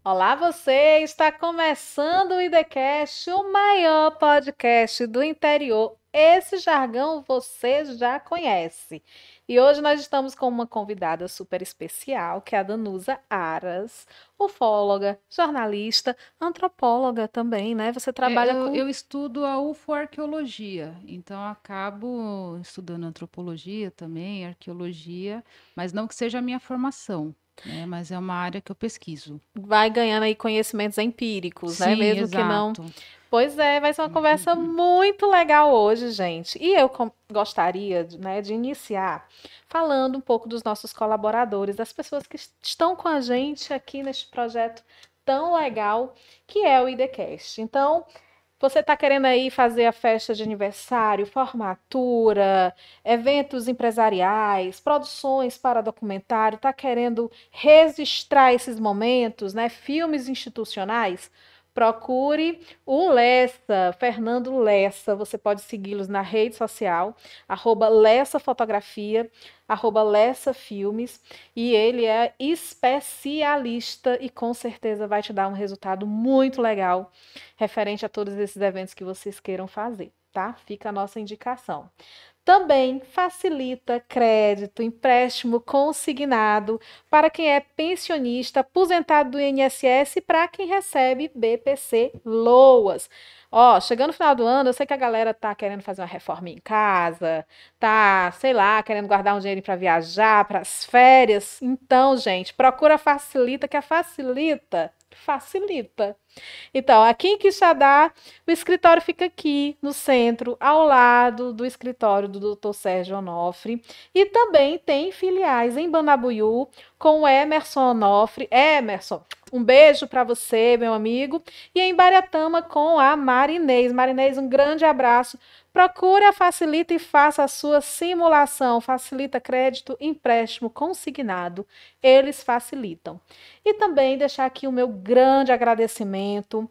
Olá, você! Está começando o IDCast, o maior podcast do interior. Esse jargão você já conhece. E hoje nós estamos com uma convidada super especial, que é a Danusa Aras, ufóloga, jornalista, antropóloga também, né? Você É, trabalha eu, com. eu estudo a ufoarqueologia, então acabo estudando antropologia também, arqueologia, mas não que seja a minha formação, né? Mas é uma área que eu pesquiso. Vai ganhando aí conhecimentos empíricos, né? Sim, Mesmo que não. exato. Pois é, vai ser uma conversa muito legal hoje, gente. E eu gostaria, né, de iniciar falando um pouco dos nossos colaboradores, das pessoas que estão com a gente aqui neste projeto tão legal que é o IDCast. Então, você está querendo aí fazer a festa de aniversário, formatura, eventos empresariais, produções para documentário, está querendo registrar esses momentos, né? Filmes institucionais? Procure o Lessa, Fernando Lessa. Você pode segui-los na rede social, Lessa Fotografia, Lessa Filmes. E ele é especialista e com certeza vai te dar um resultado muito legal referente a todos esses eventos que vocês queiram fazer, tá? Fica a nossa indicação. Também facilita crédito, empréstimo consignado para quem é pensionista, aposentado do INSS e para quem recebe BPC Loas. Ó, chegando no final do ano, eu sei que a galera tá querendo fazer uma reforma em casa, tá, sei lá, querendo guardar um dinheiro para viajar, para as férias. Então, gente, procura a Facilita, que a facilita. Então, aqui em Quixadá, o escritório fica aqui no centro, ao lado do escritório do Dr. Sérgio Onofre. E também tem filiais em Banabuiú com o Emerson Onofre. Emerson, um beijo para você, meu amigo. E em Bariatama com a Marinês. Marinês, um grande abraço. Procure a Facilita e faça a sua simulação. Facilita crédito, empréstimo consignado. Eles facilitam. E também deixar aqui o meu grande agradecimento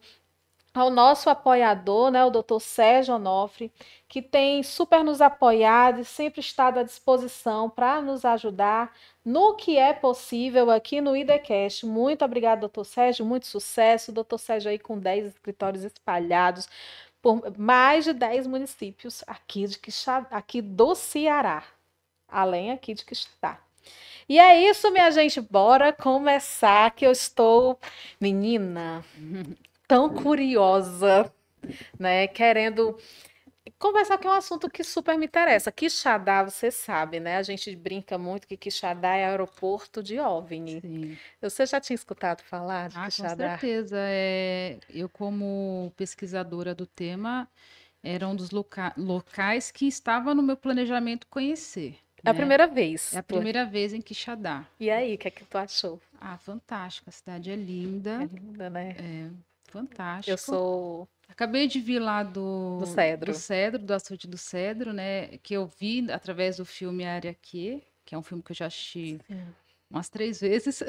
ao nosso apoiador, né, o Dr. Sérgio Onofre, que tem super nos apoiado e sempre estado à disposição para nos ajudar no que é possível aqui no IDCast. Muito obrigado, doutor Sérgio, muito sucesso. Doutor Sérgio aí com 10 escritórios espalhados por mais de 10 municípios aqui do Ceará, além aqui de Quixadá. E é isso, minha gente. Bora começar, que eu estou, menina, tão curiosa, né? Querendo conversar, que é um assunto que super me interessa. Quixadá, você sabe, né? A gente brinca muito que Quixadá é aeroporto de OVNI. Sim. Você já tinha escutado falar de Ah, com Quixadá? certeza. Eu, como pesquisadora do tema, era um dos locais que estava no meu planejamento conhecer, É a né? primeira É vez. a primeira vez em Quixadá. E aí, o que é que tu achou? Ah, fantástico. A cidade é É linda, linda, né? Eu fantástico. sou Acabei de vir lá do do Cedro. Cedro, do Açude do Cedro, né? Que eu vi através do filme Área Q, que é um filme que eu já assisti Sim. umas 3 vezes,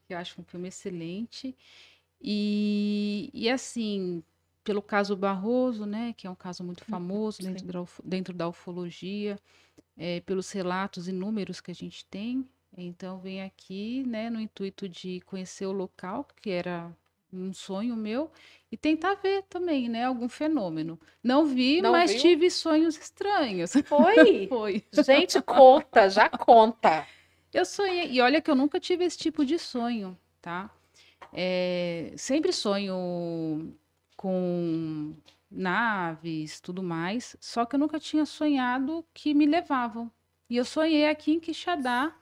que eu acho um filme excelente. E assim, pelo caso Barroso, né? Que é um caso muito famoso Sim. dentro da ufologia, pelos relatos e números que a gente tem. Então, vem aqui, né, no intuito de conhecer o local, que era um sonho meu, e tentar ver também, né, algum fenômeno. Não vi, Não mas viu? tive sonhos estranhos. Foi. Foi. Gente, conta, já conta. Eu sonhei, e olha que eu nunca tive esse tipo de sonho, tá? Sempre sonho com naves, tudo mais, só que eu nunca tinha sonhado que me levavam. E eu sonhei aqui em Quixadá,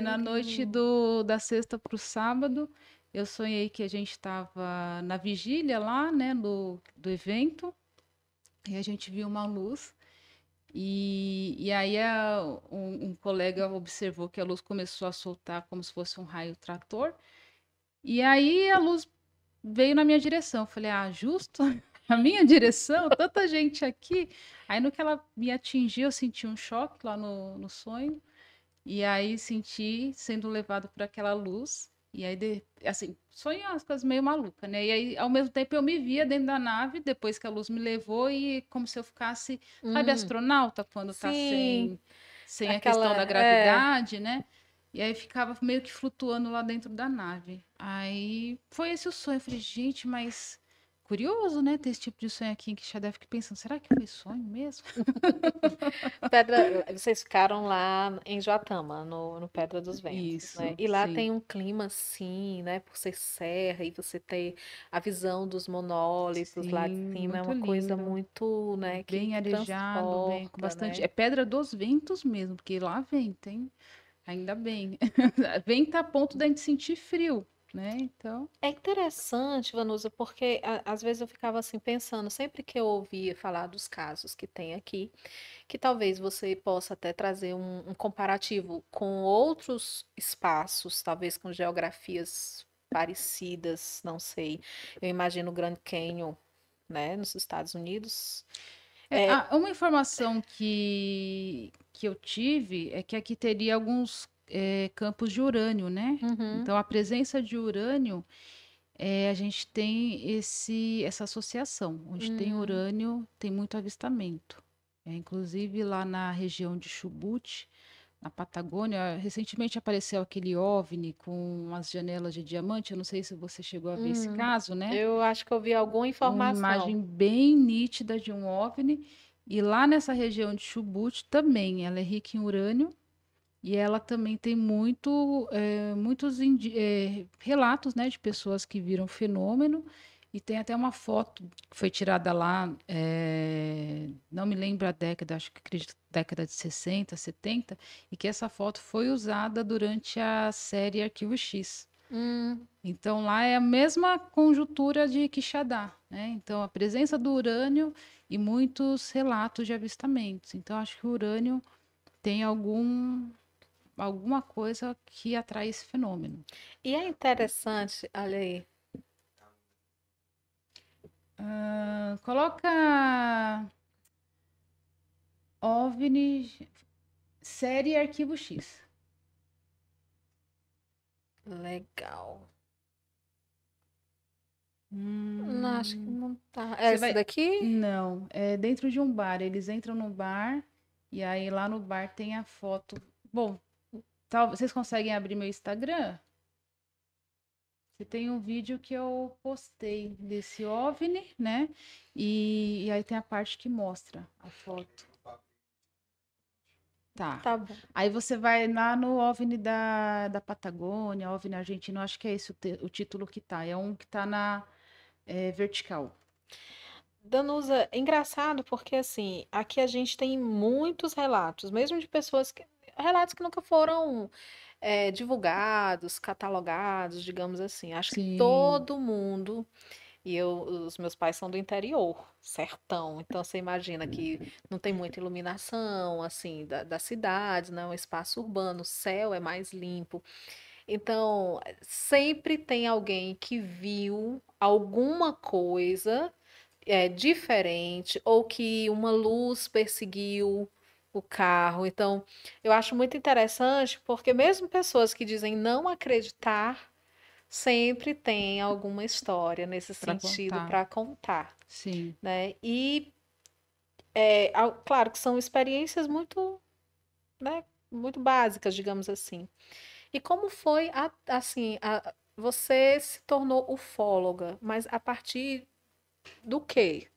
na noite Sério? da sexta para o sábado. Eu sonhei que a gente estava na vigília lá, né, do evento, e a gente viu uma luz. E aí um colega observou que a luz começou a soltar como se fosse um raio trator. E aí a luz veio na minha direção. Eu falei, ah, justo a minha direção, tanta gente aqui. Aí no que ela me atingiu, eu senti um choque lá no sonho. E aí senti sendo levado por aquela luz. E aí, assim, sonho é umas coisas meio malucas, né? E aí, ao mesmo tempo, eu me via dentro da nave, depois que a luz me levou, e como se eu ficasse, sabe, Hum, astronauta, quando tá sim, sem a aquela. questão da É. gravidade, né? E aí ficava meio que flutuando lá dentro da nave. Aí foi esse o sonho. Eu falei, gente, mas curioso, né? Ter esse tipo de sonho aqui em Quixadá. Eu fiquei pensando, será que foi sonho mesmo? Vocês ficaram lá em Joatama, no Pedra dos Ventos, né? Isso, E lá sim. tem um clima assim, né? Por ser serra e você ter a visão dos monólitos lá de Sim, cima, é muito uma coisa lindo. muito, né? Bem Que arejado, bem com transporta, bastante. né? É Pedra dos Ventos mesmo, porque lá venta, hein? Ainda bem. Venta a ponto da gente sentir frio, né? Então, É interessante, Vanusa, porque às vezes eu ficava assim pensando, sempre que eu ouvia falar dos casos que tem aqui, que talvez você possa até trazer um comparativo com outros espaços, talvez com geografias parecidas, não sei. Eu imagino o Grand Canyon, né, nos Estados Unidos. É, uma informação que eu tive é que aqui teria alguns campos de urânio, né? uhum, Então, a presença de urânio, a gente tem essa associação. Onde tem hum, urânio, tem muito avistamento. Inclusive lá na região de Chubut, na Patagônia, recentemente apareceu aquele OVNI com as janelas de diamante. Eu não sei se você chegou a ver esse hum. caso, né? Eu acho que eu vi alguma Uma informação. imagem bem nítida de um OVNI. E lá nessa região de Chubut também, ela é rica em urânio e ela também tem muitos relatos, né, de pessoas que viram o fenômeno. E tem até uma foto que foi tirada lá, não me lembro a década, acho que acredito década de 60, 70, e que essa foto foi usada durante a série Arquivo X. Hum, Então, lá é a mesma conjuntura de Quixadá, né? Então, a presença do urânio e muitos relatos de avistamentos. Então, acho que o urânio tem alguma coisa que atrai esse fenômeno. e é interessante, olha aí. Coloca OVNI, série Arquivo X. Legal. Não, acho que Hum, não tá. É você esse vai. daqui? Não, é dentro de um bar. Eles entram no bar e aí lá no bar tem a foto. Bom, vocês conseguem abrir meu Instagram? Você tem um vídeo que eu postei desse OVNI, né? E aí tem a parte que mostra a foto. Tá. Tá bom. Aí você vai lá no OVNI da Patagônia, OVNI argentino, acho que é esse o título que tá. É um que tá na vertical. Danusa, é engraçado porque assim, aqui a gente tem muitos relatos, mesmo de pessoas relatos que nunca foram divulgados, catalogados, digamos assim. Acho que Sim, todo mundo, os meus pais são do interior, sertão, então você imagina que não tem muita iluminação, assim, das cidades, não é um espaço urbano, o céu é mais limpo. Então, sempre tem alguém que viu alguma coisa diferente ou que uma luz perseguiu o carro. Então, eu acho muito interessante porque mesmo pessoas que dizem não acreditar, sempre tem alguma história nesse para sentido contar. para contar, Sim. né? E claro que são experiências muito, né, muito básicas, digamos assim. E como foi assim, você se tornou ufóloga, mas a partir do quê?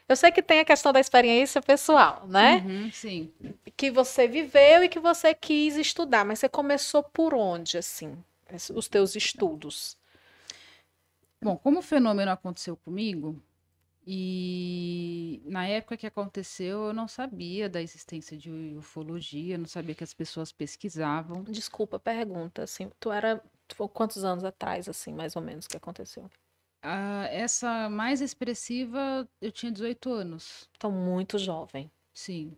Eu sei que tem a questão da experiência pessoal, né? Uhum, sim. Que você viveu e que você quis estudar, mas você começou por onde, assim, os teus estudos? Bom, como o fenômeno aconteceu comigo, e na época que aconteceu, eu não sabia da existência de ufologia, não sabia que as pessoas pesquisavam. Desculpa a pergunta, assim, tu foi quantos anos atrás, assim, mais ou menos, que aconteceu? Essa mais expressiva, eu tinha 18 anos, Então, muito jovem. sim.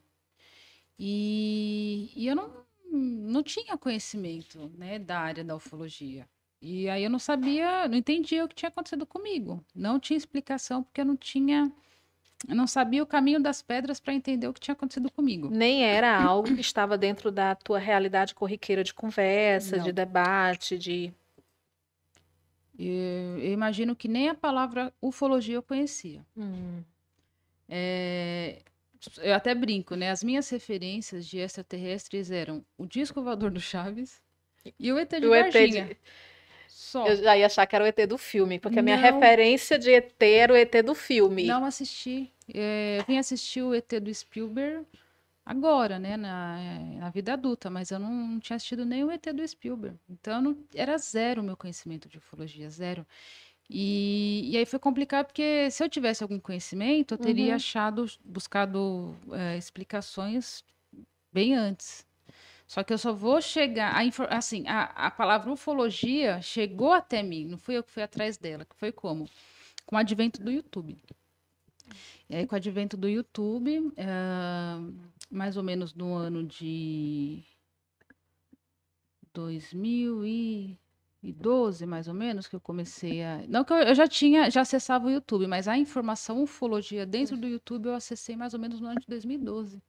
E eu não tinha conhecimento, né, da área da ufologia. E aí eu não sabia, não entendia o que tinha acontecido comigo. Não tinha explicação, porque eu não sabia o caminho das pedras para entender o que tinha acontecido comigo. Nem era algo que estava dentro da tua realidade corriqueira de conversa, de Não. debate, de. Eu imagino que nem a palavra ufologia eu conhecia. Hum, É, eu até brinco, né? As minhas referências de extraterrestres eram o disco voador do Chaves, E o ET de O ET Varginha. de... Eu Só. já ia achar que era o ET do filme, porque a minha Não, referência de ET era o ET do filme. não assisti. Eu vim assistir o ET do Spielberg agora, né, na vida adulta, mas eu não tinha assistido nem o ET do Spielberg. Então, era zero o meu conhecimento de ufologia, zero. E aí foi complicado, porque se eu tivesse algum conhecimento, eu teria Uhum. achado, buscado explicações bem antes. Só que eu só vou chegar, assim, a palavra ufologia chegou até mim, não fui eu que fui atrás dela, que foi como? Com o advento do YouTube. E aí, com o advento do YouTube, mais ou menos no ano de 2012, mais ou menos, que eu comecei a. Não que eu já acessava o YouTube, mas a informação ufologia dentro do YouTube eu acessei mais ou menos no ano de 2012.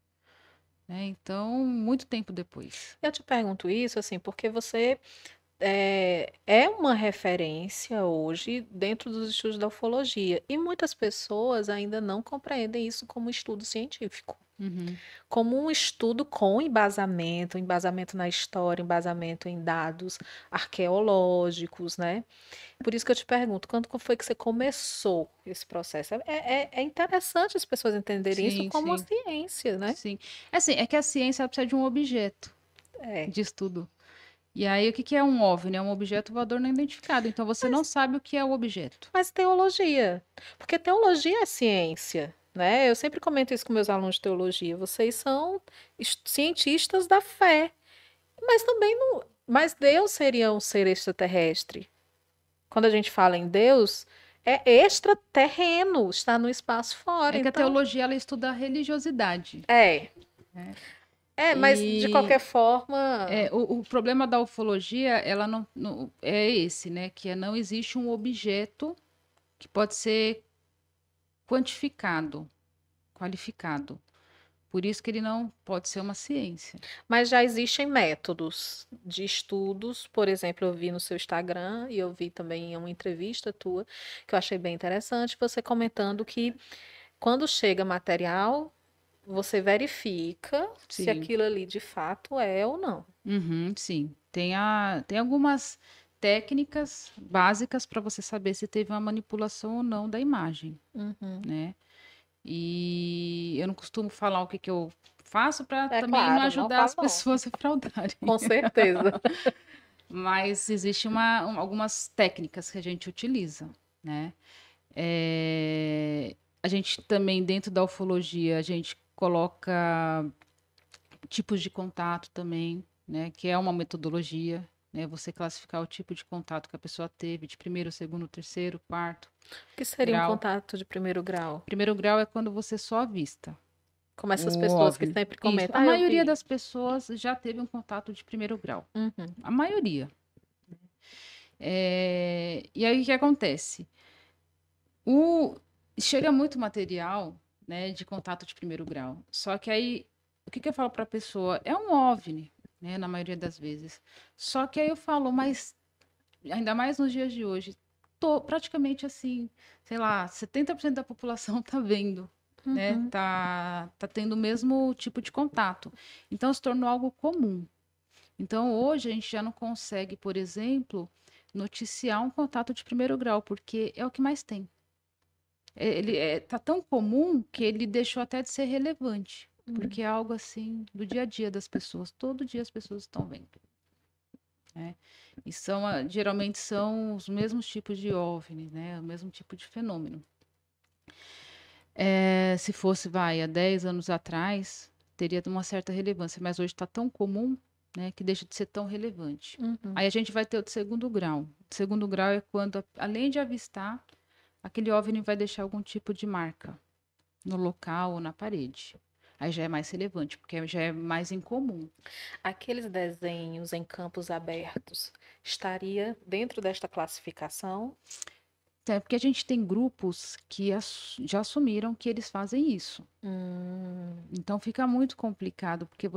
Né? Então, muito tempo depois. Eu te pergunto isso, assim, porque você é uma referência hoje dentro dos estudos da ufologia. E muitas pessoas ainda não compreendem isso como estudo científico. Uhum. Como um estudo com embasamento, embasamento na história, embasamento em dados arqueológicos, né? Por isso que eu te pergunto, quando foi que você começou esse processo? É interessante as pessoas entenderem isso Sim, como uma sim, ciência, né? sim. É assim, é que a ciência ela precisa de um objeto É. de estudo. E aí, o que que é um OVNI? É um objeto voador não identificado. Então, você não sabe o que é o objeto. Mas teologia, porque teologia é ciência, né? Eu sempre comento isso com meus alunos de teologia. Vocês são cientistas da fé, mas também não. Mas Deus seria um ser extraterrestre. Quando a gente fala em Deus, é extraterreno, está no espaço fora. É que a Então, teologia ela estuda a religiosidade. é. Né? Mas de E qualquer forma, o problema da ufologia, ela é esse, né? Que não existe um objeto que pode ser quantificado, qualificado. Por isso que ele não pode ser uma ciência. mas já existem métodos de estudos. Por exemplo, eu vi no seu Instagram e eu vi também em uma entrevista tua que eu achei bem interessante, você comentando que quando chega material, você verifica se Sim. aquilo ali de fato é ou não. Uhum, sim. Tem algumas técnicas básicas para você saber se teve uma manipulação ou não da imagem, Uhum. né? E eu não costumo falar o que que eu faço para É também não claro, não ajudar falo as não. pessoas a fraudarem. Com certeza. Mas existe algumas técnicas que a gente utiliza, né? A gente também, dentro da ufologia, a gente coloca tipos de contato também, né? Que é uma metodologia, né? Você classificar o tipo de contato que a pessoa teve, de primeiro, segundo, terceiro, quarto O que seria um grau. contato de primeiro grau? Primeiro grau é quando você só avista Como essas o pessoas que OVNI. sempre Isso. comentam, A ah, eu maioria vi. das pessoas já teve um contato de primeiro grau. Uhum. A maioria. E aí o que acontece? O... Chega muito material, né, de contato de primeiro grau. Só que aí, o que que eu falo para a pessoa? É um OVNI, né, na maioria das vezes. Só que aí eu falo, mas ainda mais nos dias de hoje, praticamente assim, sei lá, 70% da população tá vendo, né? Uhum. Tá tendo o mesmo tipo de contato. Então se tornou algo comum. Então hoje a gente já não consegue, por exemplo, noticiar um contato de primeiro grau, porque é o que mais tem. Tá tão comum que ele deixou até de ser relevante, porque é algo assim do dia a dia das pessoas. Todo dia as pessoas estão vendo. Né? E geralmente são os mesmos tipos de OVNI, né? O mesmo tipo de fenômeno. Se fosse, há 10 anos atrás, teria uma certa relevância, mas hoje está tão comum, né, que deixa de ser tão relevante. Uhum. Aí a gente vai ter o de segundo grau. O segundo grau é quando, além de avistar, aquele OVNI vai deixar algum tipo de marca no local ou na parede. Aí já é mais relevante, porque já é mais incomum. Aqueles desenhos em campos abertos estaria dentro desta classificação? É porque a gente tem grupos que já assumiram que eles fazem isso. Hum. Então fica muito complicado, porque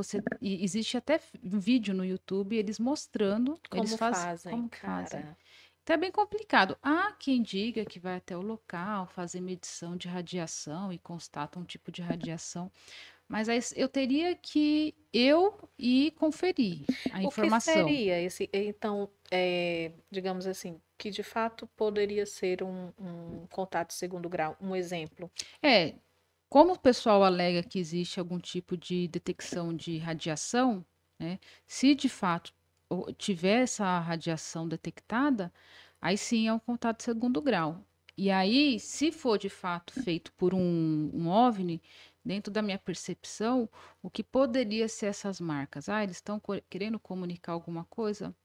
existe até vídeo no YouTube eles mostrando eles Como fazem fazem, como que fazem. cara? Então é bem complicado. Há quem diga que vai até o local fazer medição de radiação e constata um tipo de radiação, Mas aí eu teria que ir conferir a O que informação. seria esse, então, digamos assim, que de fato poderia ser um contato de segundo grau? Um exemplo. É, como o pessoal alega que existe algum tipo de detecção de radiação, né? Se de fato tiver essa radiação detectada, aí sim é um contato de segundo grau. E aí, se for de fato feito por um OVNI, dentro da minha percepção, o que poderia ser essas marcas? Ah, eles estão querendo comunicar alguma coisa?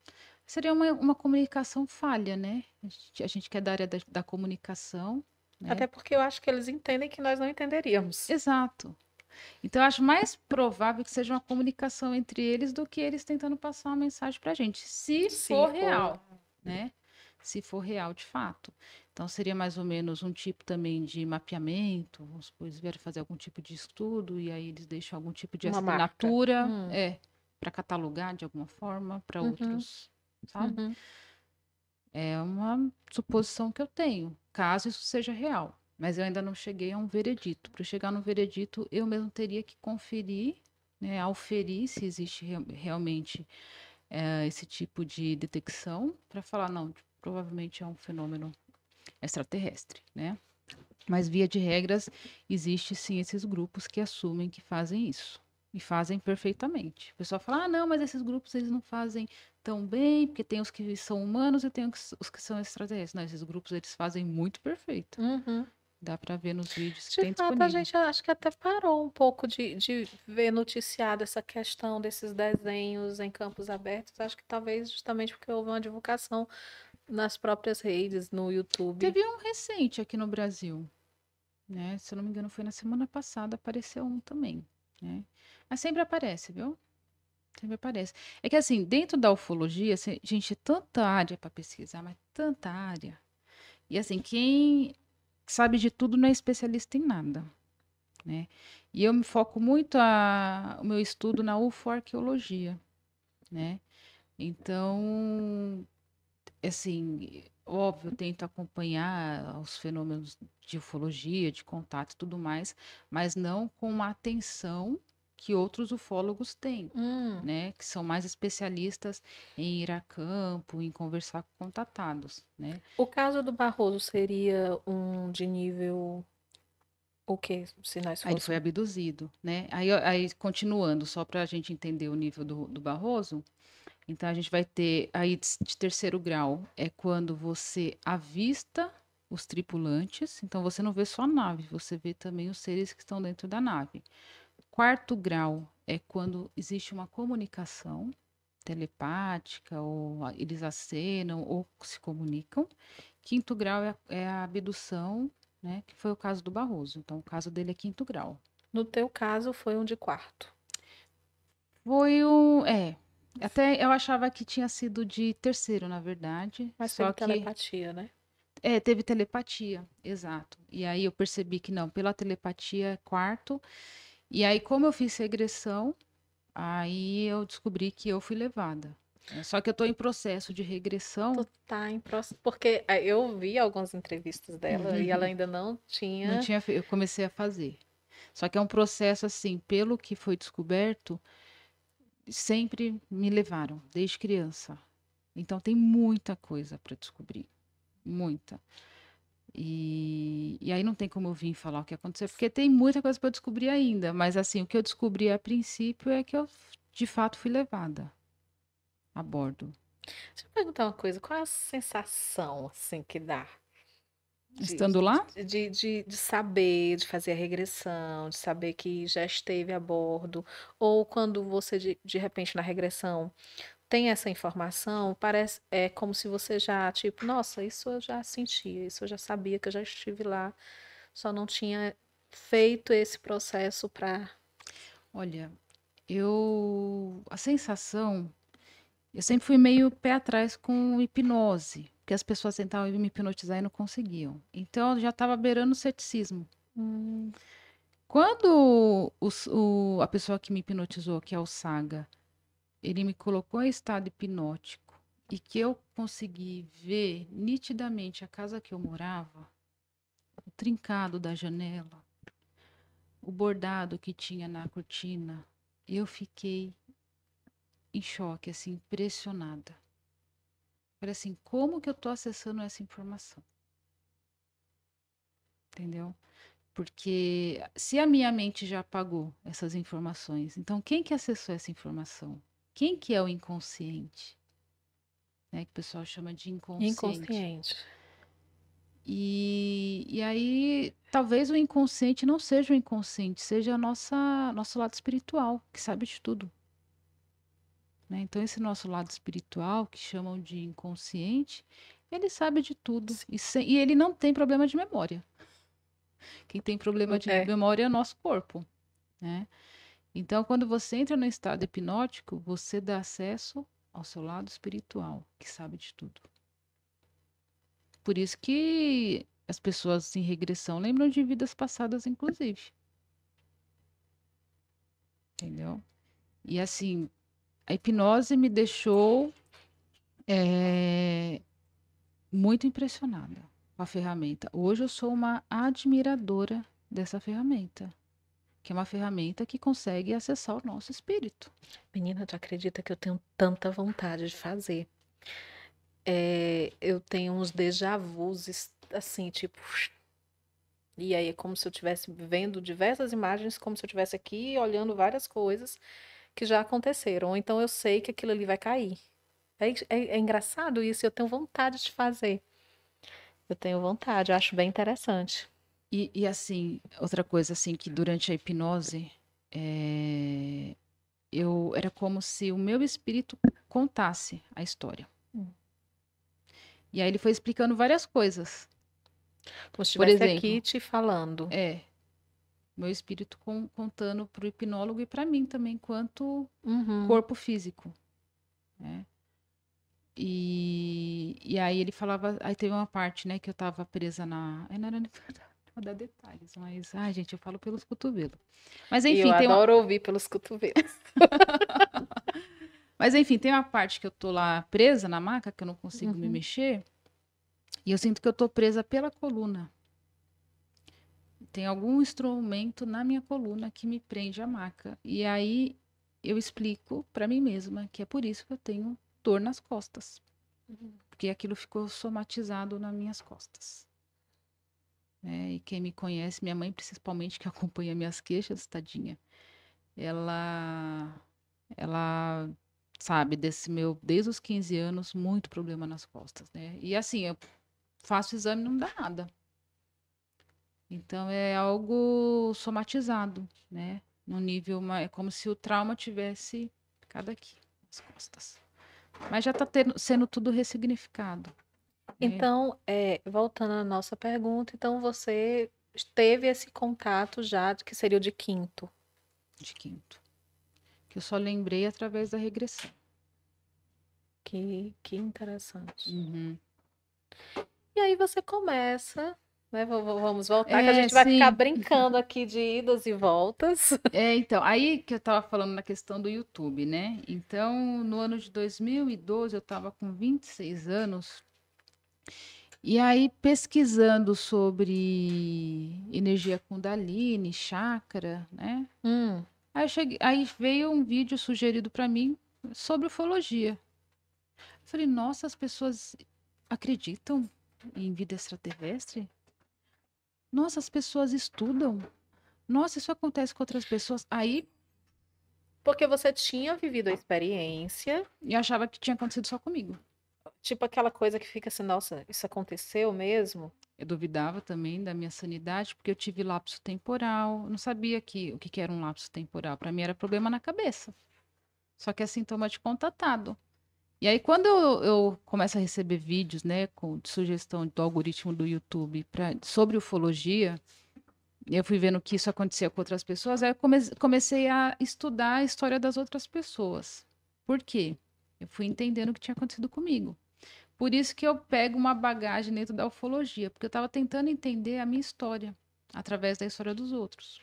Seria uma comunicação falha, né? A gente que é da área da comunicação, né? Até porque eu acho que eles entendem que nós não entenderíamos. Exato. Então, eu acho mais provável que seja uma comunicação entre eles do que eles tentando passar uma mensagem para a gente, se Se for for. real, né? Se for real de fato. Então, seria mais ou menos um tipo também de mapeamento, vamos supor, eles vieram fazer algum tipo de estudo e aí eles deixam algum tipo de Uma marca. assinatura, para catalogar de alguma forma para Uhum, outros, sabe? uhum. É uma suposição que eu tenho, caso isso seja real. Mas eu ainda não cheguei a um veredito. Para chegar no veredito, eu mesmo teria que conferir, né, auferir se existe realmente esse tipo de detecção, para falar, não, provavelmente é um fenômeno extraterrestre, né? Mas, via de regras, existe sim esses grupos que assumem que fazem isso. E fazem perfeitamente. O pessoal fala, ah, não, mas esses grupos eles não fazem tão bem, porque tem os que são humanos e tem os que são extraterrestres. Não, esses grupos eles fazem muito perfeito. Uhum. Dá para ver nos vídeos que De tem fato, a disponível. gente acho que até parou um pouco de ver noticiado essa questão desses desenhos em campos abertos. Acho que talvez justamente porque houve uma divulgação nas próprias redes, no YouTube. Teve um recente aqui no Brasil, né? Se eu não me engano, foi na semana passada, apareceu um também, né? Mas sempre aparece, viu? Sempre aparece. É que assim, dentro da ufologia, assim, gente, é tanta área para pesquisar, mas tanta área. E assim, quem sabe de tudo não é especialista em nada, né? E eu me foco muito o meu estudo na ufoarqueologia, né? Então, assim, óbvio, eu tento acompanhar os fenômenos de ufologia, de contato e tudo mais, mas não com a atenção que outros ufólogos têm, Hum. né? Que são mais especialistas em ir a campo, em conversar com contatados, né? O caso do Barroso seria um de nível o quê? Se nós Aí ele foi fôssemos. abduzido, né? Aí continuando, só para a gente entender o nível do Barroso, então a gente vai ter aí de terceiro grau, é quando você avista os tripulantes, então você não vê só a nave, você vê também os seres que estão dentro da nave. Quarto grau é quando existe uma comunicação telepática, ou eles acenam ou se comunicam. Quinto grau é a abdução, né? Que foi o caso do Barroso. Então, o caso dele é quinto grau. No teu caso, foi um de quarto. Foi um. Até eu achava que tinha sido de terceiro, na verdade. Mas Só teve que. telepatia, né? Teve telepatia, exato. E aí eu percebi que não, pela telepatia é quarto. E aí, como eu fiz regressão, aí eu descobri que eu fui levada. Só que eu estou em processo de Tu regressão. tá em próximo. Porque eu vi algumas entrevistas dela e ela ainda não Não tinha. tinha, eu comecei a fazer. Só que é um processo assim, pelo que foi descoberto, sempre me levaram, desde criança. Então tem muita coisa para descobrir, muita. E aí não tem como eu vir falar o que aconteceu, porque tem muita coisa para descobrir ainda. Mas assim, o que eu descobri a princípio é que eu de fato fui levada a bordo. Deixa eu perguntar uma coisa, qual é a sensação assim que dá de, Estando lá, de saber, de fazer a regressão, de saber que já esteve a bordo, ou quando você de repente na regressão tem essa informação, parece como se você já, tipo, nossa, isso eu já sentia, isso eu já sabia que eu já estive lá, só não tinha feito esse processo para. olha, a sensação, eu sempre fui meio pé atrás com hipnose, porque as pessoas tentavam me hipnotizar e não conseguiam. Então eu já estava beirando o ceticismo. Hum, Quando a pessoa que me hipnotizou, que é o Saga, ele me colocou em estado hipnótico e que eu consegui ver nitidamente a casa que eu morava, o trincado da janela, o bordado que tinha na cortina, eu fiquei em choque, assim, impressionada. Falei assim, como que eu tô acessando essa informação? Entendeu? Porque se a minha mente já apagou essas informações, então quem que acessou essa informação? Quem que é o inconsciente? Né, que o pessoal chama de inconsciente. Inconsciente. E aí, talvez o inconsciente não seja o inconsciente, seja nosso lado espiritual, que sabe de tudo. Né? Então, esse nosso lado espiritual, que chamam de inconsciente, ele sabe de tudo. E ele não tem problema de memória. Quem tem problema de É. memória é o nosso corpo. Né? Então, quando você entra no estado hipnótico, você dá acesso ao seu lado espiritual, que sabe de tudo. Por isso que as pessoas em regressão lembram de vidas passadas, inclusive. Entendeu? E assim, a hipnose me deixou muito impressionada com a ferramenta. Hoje eu sou uma admiradora dessa ferramenta, que é uma ferramenta que consegue acessar o nosso espírito. Menina, tu acredita que eu tenho tanta vontade de fazer? Eu tenho uns déjà vus, assim, tipo. E aí é como se eu estivesse vendo diversas imagens, como se eu estivesse aqui olhando várias coisas que já aconteceram. Ou então eu sei que aquilo ali vai cair. É engraçado isso, eu tenho vontade de fazer. Eu tenho vontade, eu acho bem interessante. E assim, outra coisa assim que durante a hipnose eu era como se o meu espírito contasse a história. Hum. E aí ele foi explicando várias coisas. Como se Por estivesse aqui exemplo, te falando. meu espírito contando para o hipnólogo e para mim também, enquanto Uhum. corpo físico, né? E aí ele falava, aí teve uma parte, né, que eu tava presa na, não era nem pra dar detalhes, mas, ai, gente, eu falo pelos cotovelos. Mas E eu enfim, adoro ouvir pelos cotovelos. tem uma parte que eu tô lá presa na maca, que eu não consigo me Uhum. mexer, e eu sinto que eu tô presa pela coluna. Tem algum instrumento na minha coluna que me prende à maca. E aí eu explico para mim mesma que é por isso que eu tenho dor nas costas. Porque aquilo ficou somatizado nas minhas costas. Né? E quem me conhece, minha mãe principalmente, que acompanha minhas queixas, tadinha, ela sabe desse meu, desde os 15 anos, muito problema nas costas, né? E assim, eu faço exame e não dá nada. Então é algo somatizado, né? No nível, é como se o trauma tivesse ficado aqui, nas costas. Mas já está sendo tudo ressignificado, né? Então, voltando à nossa pergunta, então você teve esse contato já, que seria o de quinto. De quinto. Que eu só lembrei através da regressão. Que interessante. Uhum. E aí você começa, né? Vamos voltar, que a gente vai ficar Sim. brincando aqui de idas e voltas. Então, aí que eu estava falando na questão do YouTube, né? Então, no ano de 2012, eu estava com 26 anos. E aí, pesquisando sobre energia Kundalini, chakra, né? Hum. Aí veio um vídeo sugerido para mim sobre ufologia. Eu falei, nossa, as pessoas acreditam em vida extraterrestre? Nossa, as pessoas estudam. Nossa, isso acontece com outras pessoas. Aí Porque você tinha vivido a experiência, eu achava que tinha acontecido só comigo. tipo aquela coisa que fica assim, nossa, isso aconteceu mesmo? Eu duvidava também da minha sanidade, porque eu tive lapso temporal. Eu não sabia o que era um lapso temporal. Para mim era problema na cabeça. Só que é sintoma de contatado. E aí, quando eu começo a receber vídeos, né, de sugestão do algoritmo do YouTube sobre ufologia, eu fui vendo que isso acontecia com outras pessoas, aí eu comecei a estudar a história das outras pessoas. Por quê? Eu fui entendendo o que tinha acontecido comigo. Por isso que eu pego uma bagagem dentro da ufologia, porque eu estava tentando entender a minha história através da história dos outros.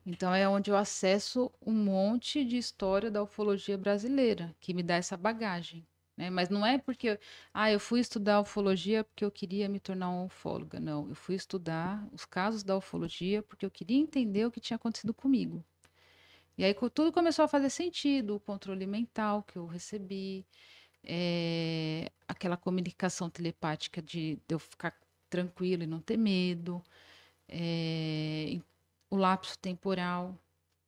Então é onde eu acesso um monte de história da ufologia brasileira, que me dá essa bagagem. né? Mas não é porque, eu fui estudar ufologia porque eu queria me tornar uma ufóloga. Não, eu fui estudar os casos da ufologia porque eu queria entender o que tinha acontecido comigo. E aí tudo começou a fazer sentido, o controle mental que eu recebi, aquela comunicação telepática de eu ficar tranquilo e não ter medo, o lapso temporal,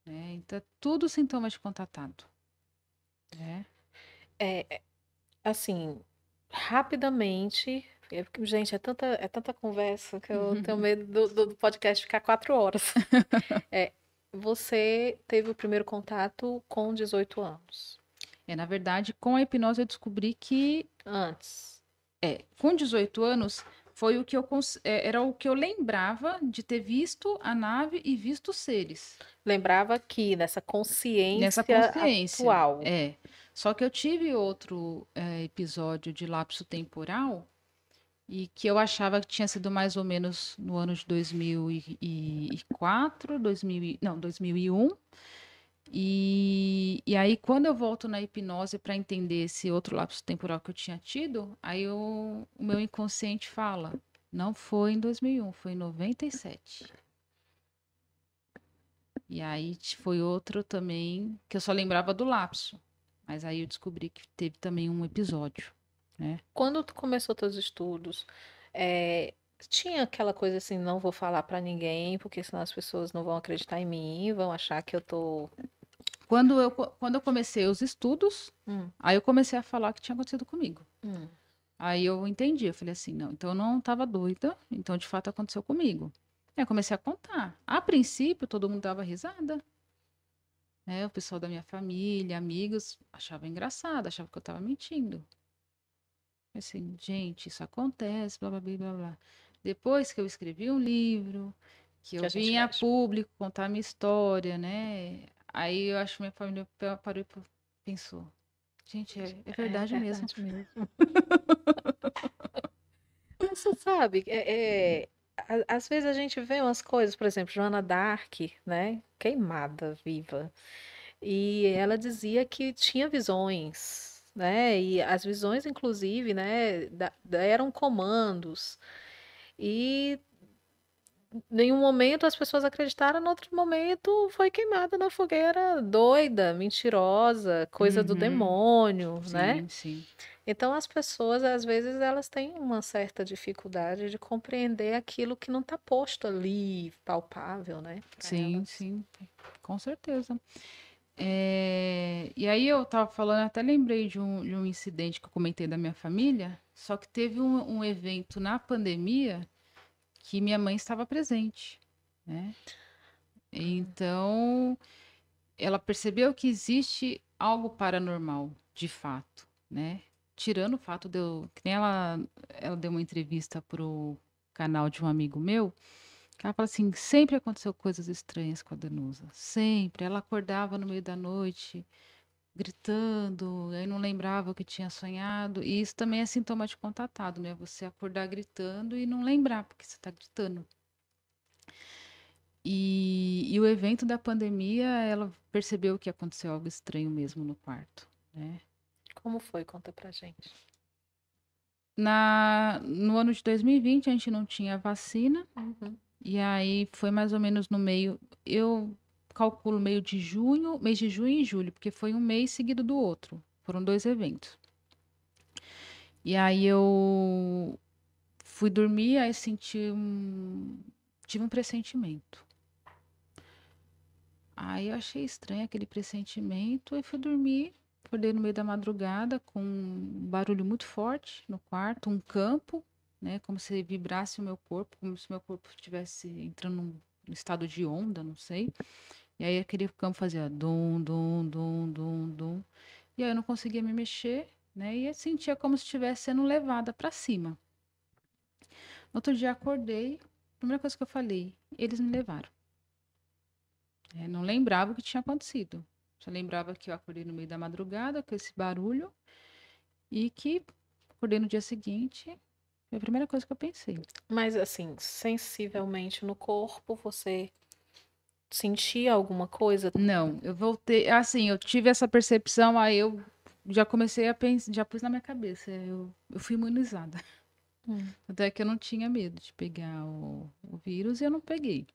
né? Então, tudo sintoma de contatado, né? Assim, rapidamente, gente, é tanta conversa que eu tenho medo do podcast ficar 4 horas. É, você teve o primeiro contato com 18 anos. Na verdade, com a hipnose eu descobri que Antes. com 18 anos foi o que era o que eu lembrava de ter visto a nave e visto os seres. Lembrava aqui, nessa Nessa consciência consciência, atual. Só que eu tive outro episódio de lapso temporal e que eu achava que tinha sido mais ou menos no ano de 2004, 2001. E aí, quando eu volto na hipnose para entender esse outro lapso temporal que eu tinha tido, aí o meu inconsciente fala, não foi em 2001, foi em 97. E aí foi outro também que eu só lembrava do lapso. Mas aí eu descobri que teve também um episódio, né? Quando tu começou teus estudos, é, tinha aquela coisa assim, não vou falar pra ninguém, porque senão as pessoas não vão acreditar em mim, vão achar que eu tô. Quando eu comecei os estudos, Hum, aí eu comecei a falar o que tinha acontecido comigo. hum. Aí eu entendi, eu falei assim, não, então eu não estava doida, então de fato aconteceu comigo. Aí eu comecei a contar. A princípio, todo mundo dava risada, né? O pessoal da minha família, amigos, achava engraçado, achava que eu estava mentindo. Assim, gente, isso acontece, blá, blá, blá, blá, blá. Depois que eu escrevi um livro, que Que eu a gente vim a vai. público contar a minha história, né? Aí eu acho que minha família parou e pensou, gente, é É verdade mesmo. verdade mesmo. Você sabe, às vezes a gente vê umas coisas, por exemplo, Joana d'Arc, né? Queimada viva. E ela dizia que tinha visões, né? E as visões, inclusive, né, eram comandos. E em nenhum momento as pessoas acreditaram, no outro momento foi queimada na fogueira, doida, mentirosa, coisa do Uhum, demônio, né? sim, sim. Então as pessoas, às vezes, elas têm uma certa dificuldade de compreender aquilo que não está posto ali, palpável, né, para Sim, elas. sim, com certeza. E aí eu tava falando, até lembrei de um incidente que eu comentei da minha família, só que teve um evento na pandemia que minha mãe estava presente, né? Então, ela percebeu que existe algo paranormal, de fato, né? Tirando o fato que nem ela deu uma entrevista pro canal de um amigo meu, que ela fala assim, sempre aconteceu coisas estranhas com a Danusa, sempre. Ela acordava no meio da noite, gritando, aí não lembrava o que tinha sonhado. E isso também é sintoma de contatado, né? Você acordar gritando e não lembrar porque você está gritando. E o evento da pandemia, ela percebeu que aconteceu algo estranho mesmo no quarto, né? Como foi? Conta pra gente. No ano de 2020, a gente não tinha vacina, Uhum. e aí foi mais ou menos no meio, eu calculo meio de junho, mês de junho e julho, porque foi um mês seguido do outro. Foram 2 eventos. E aí eu fui dormir, aí tive um pressentimento. Aí eu achei estranho aquele pressentimento e fui dormir. Acordei no meio da madrugada com um barulho muito forte no quarto, um campo, né? Como se vibrasse o meu corpo, como se meu corpo estivesse entrando num estado de onda, não sei. E aí aquele campo fazia dum, dum, dum, dum, dum. E aí eu não conseguia me mexer, né? E eu sentia como se estivesse sendo levada para cima. Outro dia acordei, a primeira coisa que eu falei, eles me levaram. Não lembrava o que tinha acontecido. Só lembrava que eu acordei no meio da madrugada com esse barulho e que acordei no dia seguinte. Foi a primeira coisa que eu pensei. Mas assim, sensivelmente no corpo, você sentia alguma coisa? Não, eu voltei. Assim, eu tive essa percepção, aí eu já comecei a pensar, já pus na minha cabeça, eu fui imunizada. Até que eu não tinha medo de pegar o vírus e eu não peguei.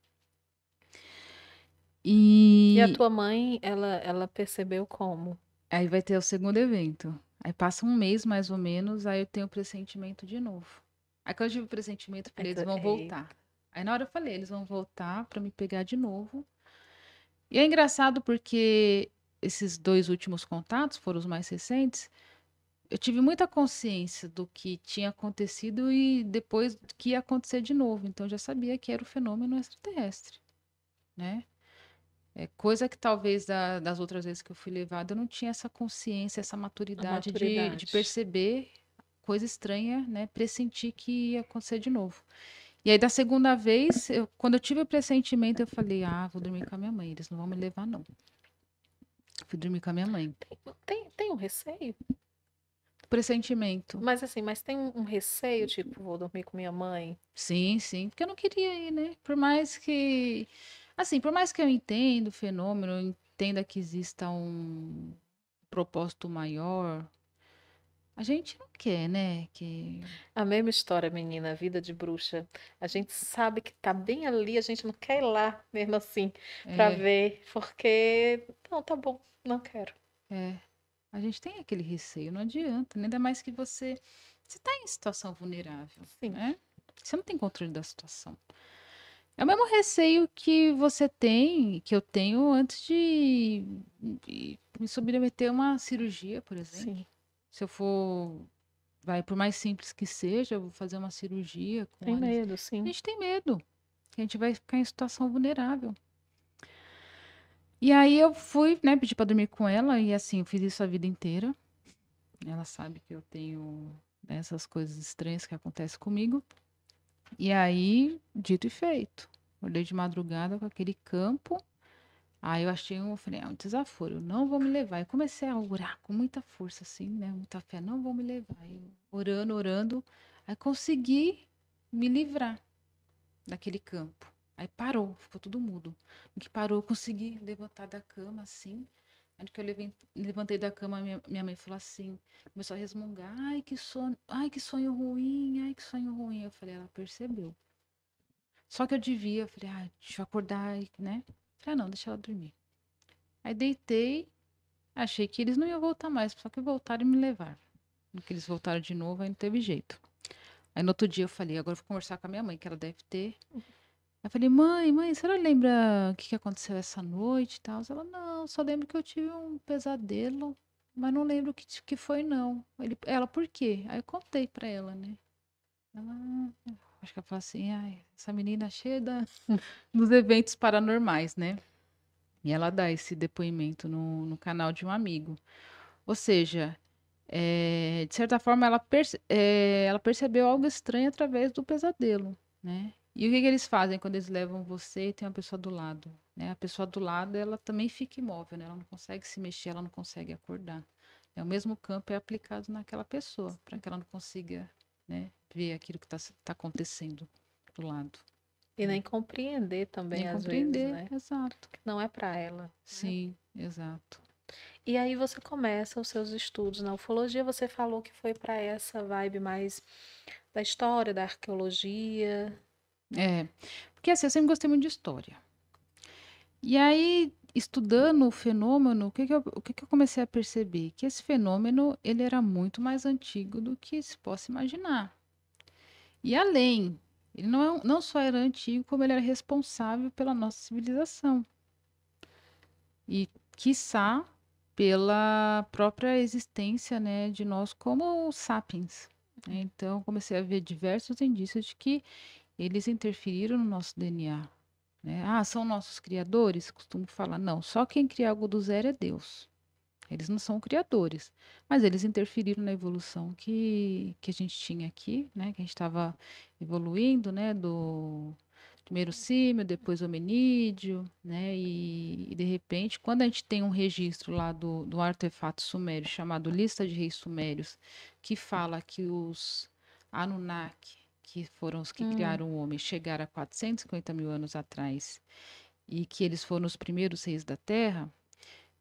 E a E tua mãe, ela percebeu como? aí vai ter o segundo evento. Aí passa um mês mais ou menos, aí eu tenho o pressentimento de novo. Aí quando eu tive o pressentimento, eu Aí falei, eles vão ei, voltar. Aí na hora eu falei, eles vão voltar pra me pegar de novo. E é engraçado porque esses dois últimos contatos foram os mais recentes. Eu tive muita consciência do que tinha acontecido e depois do que ia acontecer de novo. Então eu já sabia que era o fenômeno extraterrestre, né? É coisa que talvez das outras vezes que eu fui levada, eu não tinha essa consciência, essa a maturidade de maturidade. perceber coisa estranha, né? Pressentir que ia acontecer de novo. E aí, da segunda vez, quando eu tive o pressentimento, eu falei, ah, vou dormir com a minha mãe, eles não vão me levar, não. Fui dormir com a minha mãe. Tem um receio? Pressentimento. Mas tem um receio, tipo, vou dormir com minha mãe? Sim, sim, porque eu não queria ir, né? Por mais que, assim, por mais que eu entenda o fenômeno, eu entenda que exista um propósito maior, a gente não quer, né? Que A mesma história, menina, vida de bruxa. A gente sabe que tá bem ali, a gente não quer ir lá, mesmo assim, pra é, ver, porque, não, tá bom, não quero. é, a gente tem aquele receio, não adianta, né? Ainda mais que você tá em situação vulnerável, Sim. né? Você não tem controle da situação. É o mesmo receio que você tem, que eu tenho antes de me submeter a uma cirurgia, por exemplo. Sim, Se eu for, vai, por mais simples que seja, eu vou fazer uma cirurgia com tem anestesia. medo, A sim. gente tem medo, que a gente vai ficar em situação vulnerável. E aí eu fui, né, pedir pra dormir com ela, e assim, eu fiz isso a vida inteira. Ela sabe que eu tenho, né, essas coisas estranhas que acontecem comigo. E aí, dito e feito. Acordei de madrugada com aquele campo. Aí eu achei eu falei, é um desaforo, não vou me levar. Eu comecei a orar com muita força, assim, né? Muita fé, não vou me levar. Eu orando, orando. Aí consegui me livrar daquele campo. Aí parou, ficou tudo mudo. No que parou, eu consegui levantar da cama, assim. Aí no que eu levantei da cama, minha mãe falou assim, começou a resmungar, ai, que sonho ruim, ai, que sonho ruim. Eu falei, ela percebeu. Só que eu falei, ah, deixa eu acordar, né? Falei, ah, não, deixa ela dormir. Aí deitei, achei que eles não iam voltar mais, só que voltaram e me levaram. No que eles voltaram de novo, aí não teve jeito. Aí no outro dia eu falei, agora eu vou conversar com a minha mãe, que ela deve ter. Aí eu falei, mãe, a senhora lembra o que que aconteceu essa noite e tal? Ela, não, só lembro que eu tive um pesadelo, mas não lembro o que foi, não. Ela, por quê? Aí eu contei pra ela, né? Ela, acho que ela falou assim, ai, essa menina é cheia dos eventos paranormais, né? E ela dá esse depoimento no canal de um amigo. Ou seja, de certa forma, ela percebeu algo estranho através do pesadelo, né? E o que que eles fazem quando eles levam você e tem uma pessoa do lado, né? A pessoa do lado, ela também fica imóvel, né? Ela não consegue se mexer, ela não consegue acordar. O mesmo campo é aplicado naquela pessoa, para que ela não consiga, né, ver aquilo que está acontecendo do lado, E né? nem compreender Nem também, às vezes, compreender, né? exato. Que não é para ela, né? Sim, exato. E aí você começa os seus estudos na ufologia, você falou que foi para essa vibe mais da história, da arqueologia, né? É, porque assim, eu sempre gostei muito de história. E aí, estudando o fenômeno, o que que eu comecei a perceber? Que esse fenômeno, ele era muito mais antigo do que se possa imaginar. E além, ele não só era antigo, como ele era responsável pela nossa civilização. E, quiçá, pela própria existência, né, de nós como sapiens, né? Então, comecei a ver diversos indícios de que eles interferiram no nosso DNA, né? Ah, são nossos criadores? Costumo falar, não, só quem cria algo do zero é Deus. Eles não são criadores, mas eles interferiram na evolução que a gente tinha aqui, né? Que a gente estava evoluindo, né? Do primeiro símio, depois hominídeo, né? E de repente, quando a gente tem um registro lá do artefato sumério chamado Lista de Reis Sumérios, que fala que os Anunnaki, que foram os que Hum, criaram o homem, chegaram a 450 mil anos atrás e que eles foram os primeiros reis da Terra,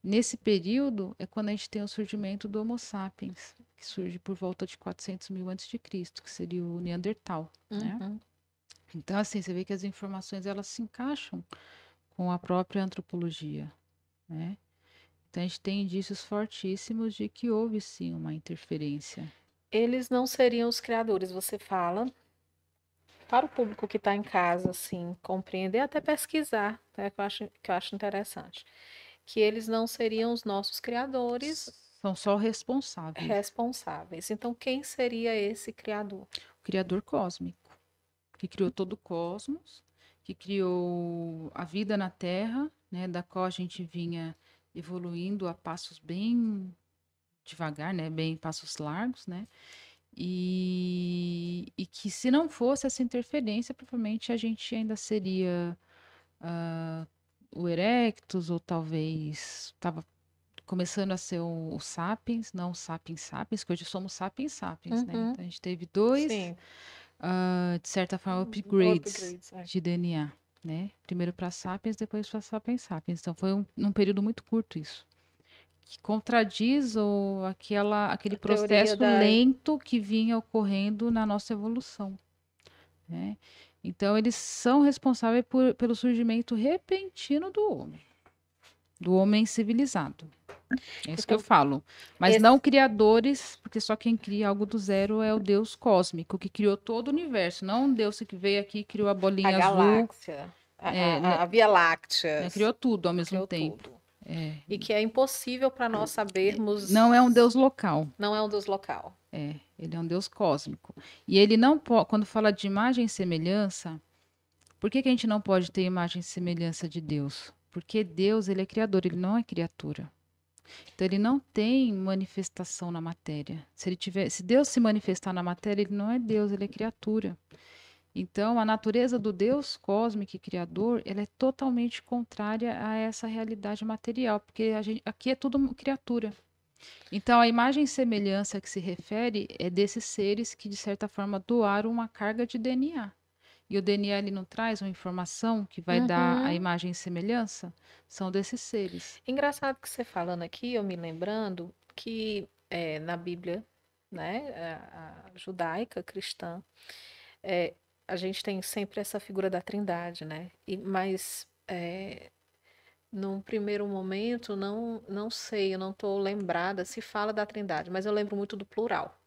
Nesse período é quando a gente tem o surgimento do Homo sapiens, que surge por volta de 400 mil antes de Cristo, que seria o Neandertal, né? Uhum. Então, assim, você vê que as informações elas se encaixam com a própria antropologia, né? Então, a gente tem indícios fortíssimos de que houve, sim, uma interferência. Eles não seriam os criadores, você fala, para o público que está em casa, assim, compreender, até pesquisar, né, que eu acho interessante. Que eles não seriam os nossos criadores São só responsáveis. responsáveis. Então, quem seria esse criador? O Criador cósmico, que criou todo o cosmos, que criou a vida na Terra, né, da qual a gente vinha evoluindo a passos bem devagar, né, bem passos largos, né, e que se não fosse essa interferência, provavelmente a gente ainda seria o Erectus, ou talvez estava começando a ser o Sapiens, não o Sapiens Sapiens, que hoje somos Sapiens Sapiens, né? Uhum. Então a gente teve dois, Sim, de certa forma, upgrades upgrades. É. de DNA, né? Primeiro para Sapiens, depois para Sapiens Sapiens. Então foi num período muito curto isso. Que contradiz aquele A teoria processo da. lento que vinha ocorrendo na nossa evolução, né? Então, eles são responsáveis pelo surgimento repentino do homem civilizado. É isso que eu Então, falo. Mas esse- não criadores, porque só quem cria algo do zero é o Deus cósmico, que criou todo o universo. Não um Deus que veio aqui e criou a a bolinha azul, galáxia, né, a Via Láctea, né, criou tudo ao mesmo criou tempo. tudo. É, E que é impossível para nós não é um sabermos, Deus local. não é um Deus local. Ele é um Deus cósmico. E ele não pode, quando fala de imagem e semelhança, por que que a gente não pode ter imagem e semelhança de Deus? Porque Deus, ele é criador, ele não é criatura. Então ele não tem manifestação na matéria. Se Deus se manifestar na matéria, ele não é Deus, ele é criatura. Então a natureza do Deus cósmico e criador, ela é totalmente contrária a essa realidade material, porque aqui é tudo criatura. Então a imagem e semelhança que se refere é desses seres que de certa forma doaram uma carga de DNA. E o DNA ele não traz uma informação que vai dar a Uhum. imagem e semelhança? São desses seres. Engraçado que você falando aqui, eu me lembrando que na Bíblia, né, a judaica cristã, é, a gente tem sempre essa figura da Trindade, né? Mas num primeiro momento, não sei, eu não estou lembrada se fala da Trindade, mas eu lembro muito do plural.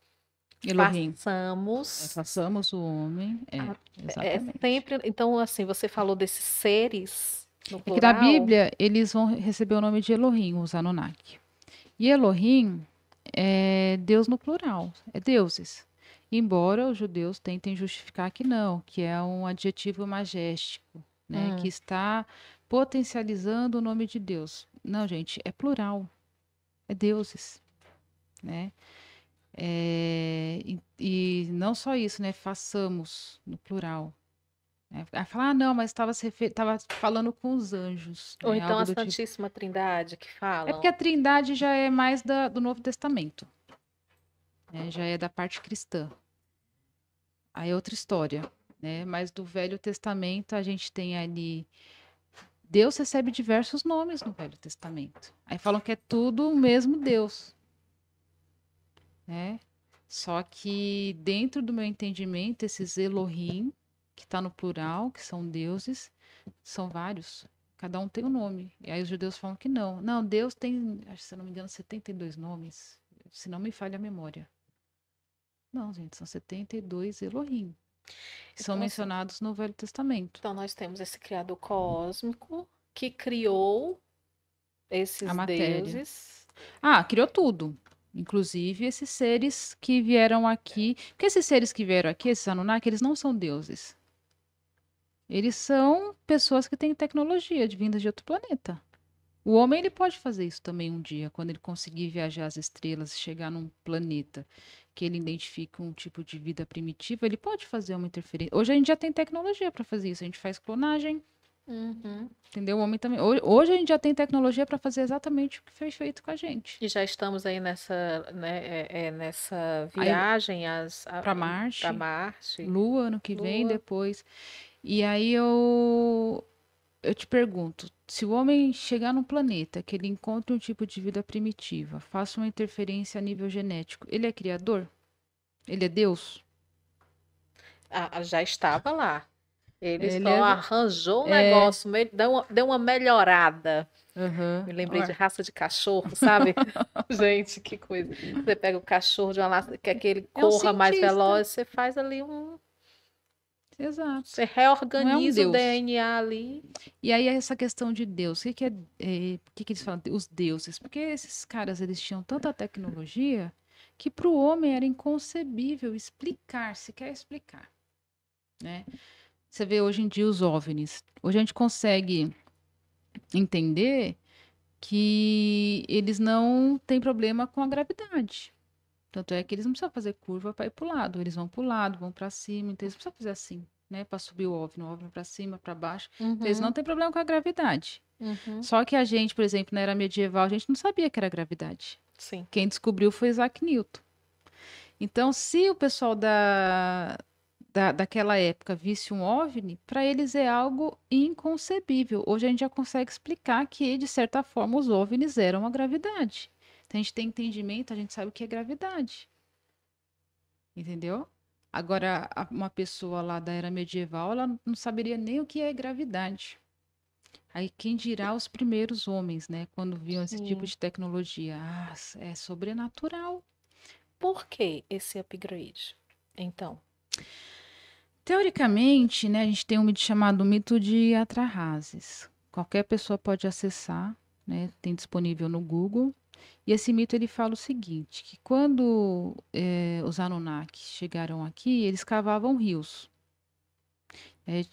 Elohim. Façamos. Façamos o homem. É Exatamente. sempre. Então, assim, você falou desses seres no É que na plural. Bíblia eles vão receber o nome de Elohim, os Anunnaki. E Elohim é Deus no plural, é deuses. Embora os judeus tentem justificar que não, que é um adjetivo magéstico, né, que Hum, está potencializando o nome de Deus. Não, gente, é plural, é deuses, né? E não só isso, né? Façamos no plural. Né? Aí fala, ah, não, mas estava falando com os anjos, ou né? então Algo a do tipo. Santíssima Trindade que É porque a falam. Trindade já é mais do Novo Testamento, né? Já é da parte cristã. Aí é outra história, né? Mas do Velho Testamento a gente tem ali. Deus recebe diversos nomes no Velho Testamento. Aí falam que é tudo o mesmo Deus, né? Só que dentro do meu entendimento, esses Elohim, que está no plural, que são deuses, são vários. Cada um tem um nome. E aí os judeus falam que não. Não, Deus tem, acho que se eu não me engano, 72 nomes. Se não me falha a memória. Não, gente, são 72 Elohim. Que são Então, assim, mencionados no Velho Testamento. então nós temos esse Criador cósmico que criou A esses matéria. deuses. Ah, criou tudo. Inclusive esses seres que vieram aqui. Porque esses seres que vieram aqui, esses Anunnaki, eles não são deuses. Eles são pessoas que têm tecnologia de vindas de outro planeta. O homem ele pode fazer isso também um dia, quando ele conseguir viajar às estrelas e chegar num planeta que ele identifica um tipo de vida primitiva, ele pode fazer uma interferência. Hoje a gente já tem tecnologia para fazer isso, a gente faz clonagem, Uhum. entendeu? O homem também. Hoje a gente já tem tecnologia para fazer exatamente o que foi feito com a gente. E já estamos aí nessa, né, nessa Aí viagem para para Marte, Marte, Lua ano que vem, Lua. depois. E aí eu eu te pergunto, se o homem chegar num planeta que ele encontre um tipo de vida primitiva, faça uma interferência a nível genético, ele é criador? Ele é Deus? Já estava lá. Ele Ele só é. arranjou um É. negócio, deu uma melhorada. Aham. Me lembrei de Ué. raça de cachorro, sabe? Gente, que coisa. Você pega o cachorro de uma raça, quer que ele É um corra mais cientista. veloz, você faz ali um. Exato. Você Não é um reorganiza o Deus. DNA ali. E aí, essa questão de Deus, o que que eles falam? Os deuses. Porque esses caras, eles tinham tanta tecnologia que para o homem era inconcebível explicar, se quer explicar, né? Você vê hoje em dia os OVNIs. Hoje a gente consegue entender que eles não têm problema com a gravidade. Tanto é que eles não precisam fazer curva para ir para o lado. Eles vão para o lado, vão para cima. Então, eles não precisam fazer assim, né? Para subir o OVNI para cima, para baixo. Então, eles não Uhum, têm problema com a gravidade. uhum, Só que a gente, por exemplo, na era medieval, a gente não sabia que era gravidade. sim. Quem descobriu foi Isaac Newton. Então, se o pessoal daquela época visse um OVNI, para eles é algo inconcebível. Hoje a gente já consegue explicar que, de certa forma, os OVNIs eram a gravidade. Então, a gente tem entendimento, a gente sabe o que é gravidade. Entendeu? Agora, uma pessoa lá da era medieval, ela não saberia nem o que é gravidade. Aí, quem dirá os primeiros homens, né? Quando viam esse tipo Sim. de tecnologia? Ah, é sobrenatural. Por que esse upgrade? Então, Teoricamente, né, a gente tem um mito chamado mito de Atrahasis. Qualquer pessoa pode acessar, né? Tem disponível no Google. E esse mito ele fala o seguinte, que quando os Anunnaki chegaram aqui, eles cavavam rios.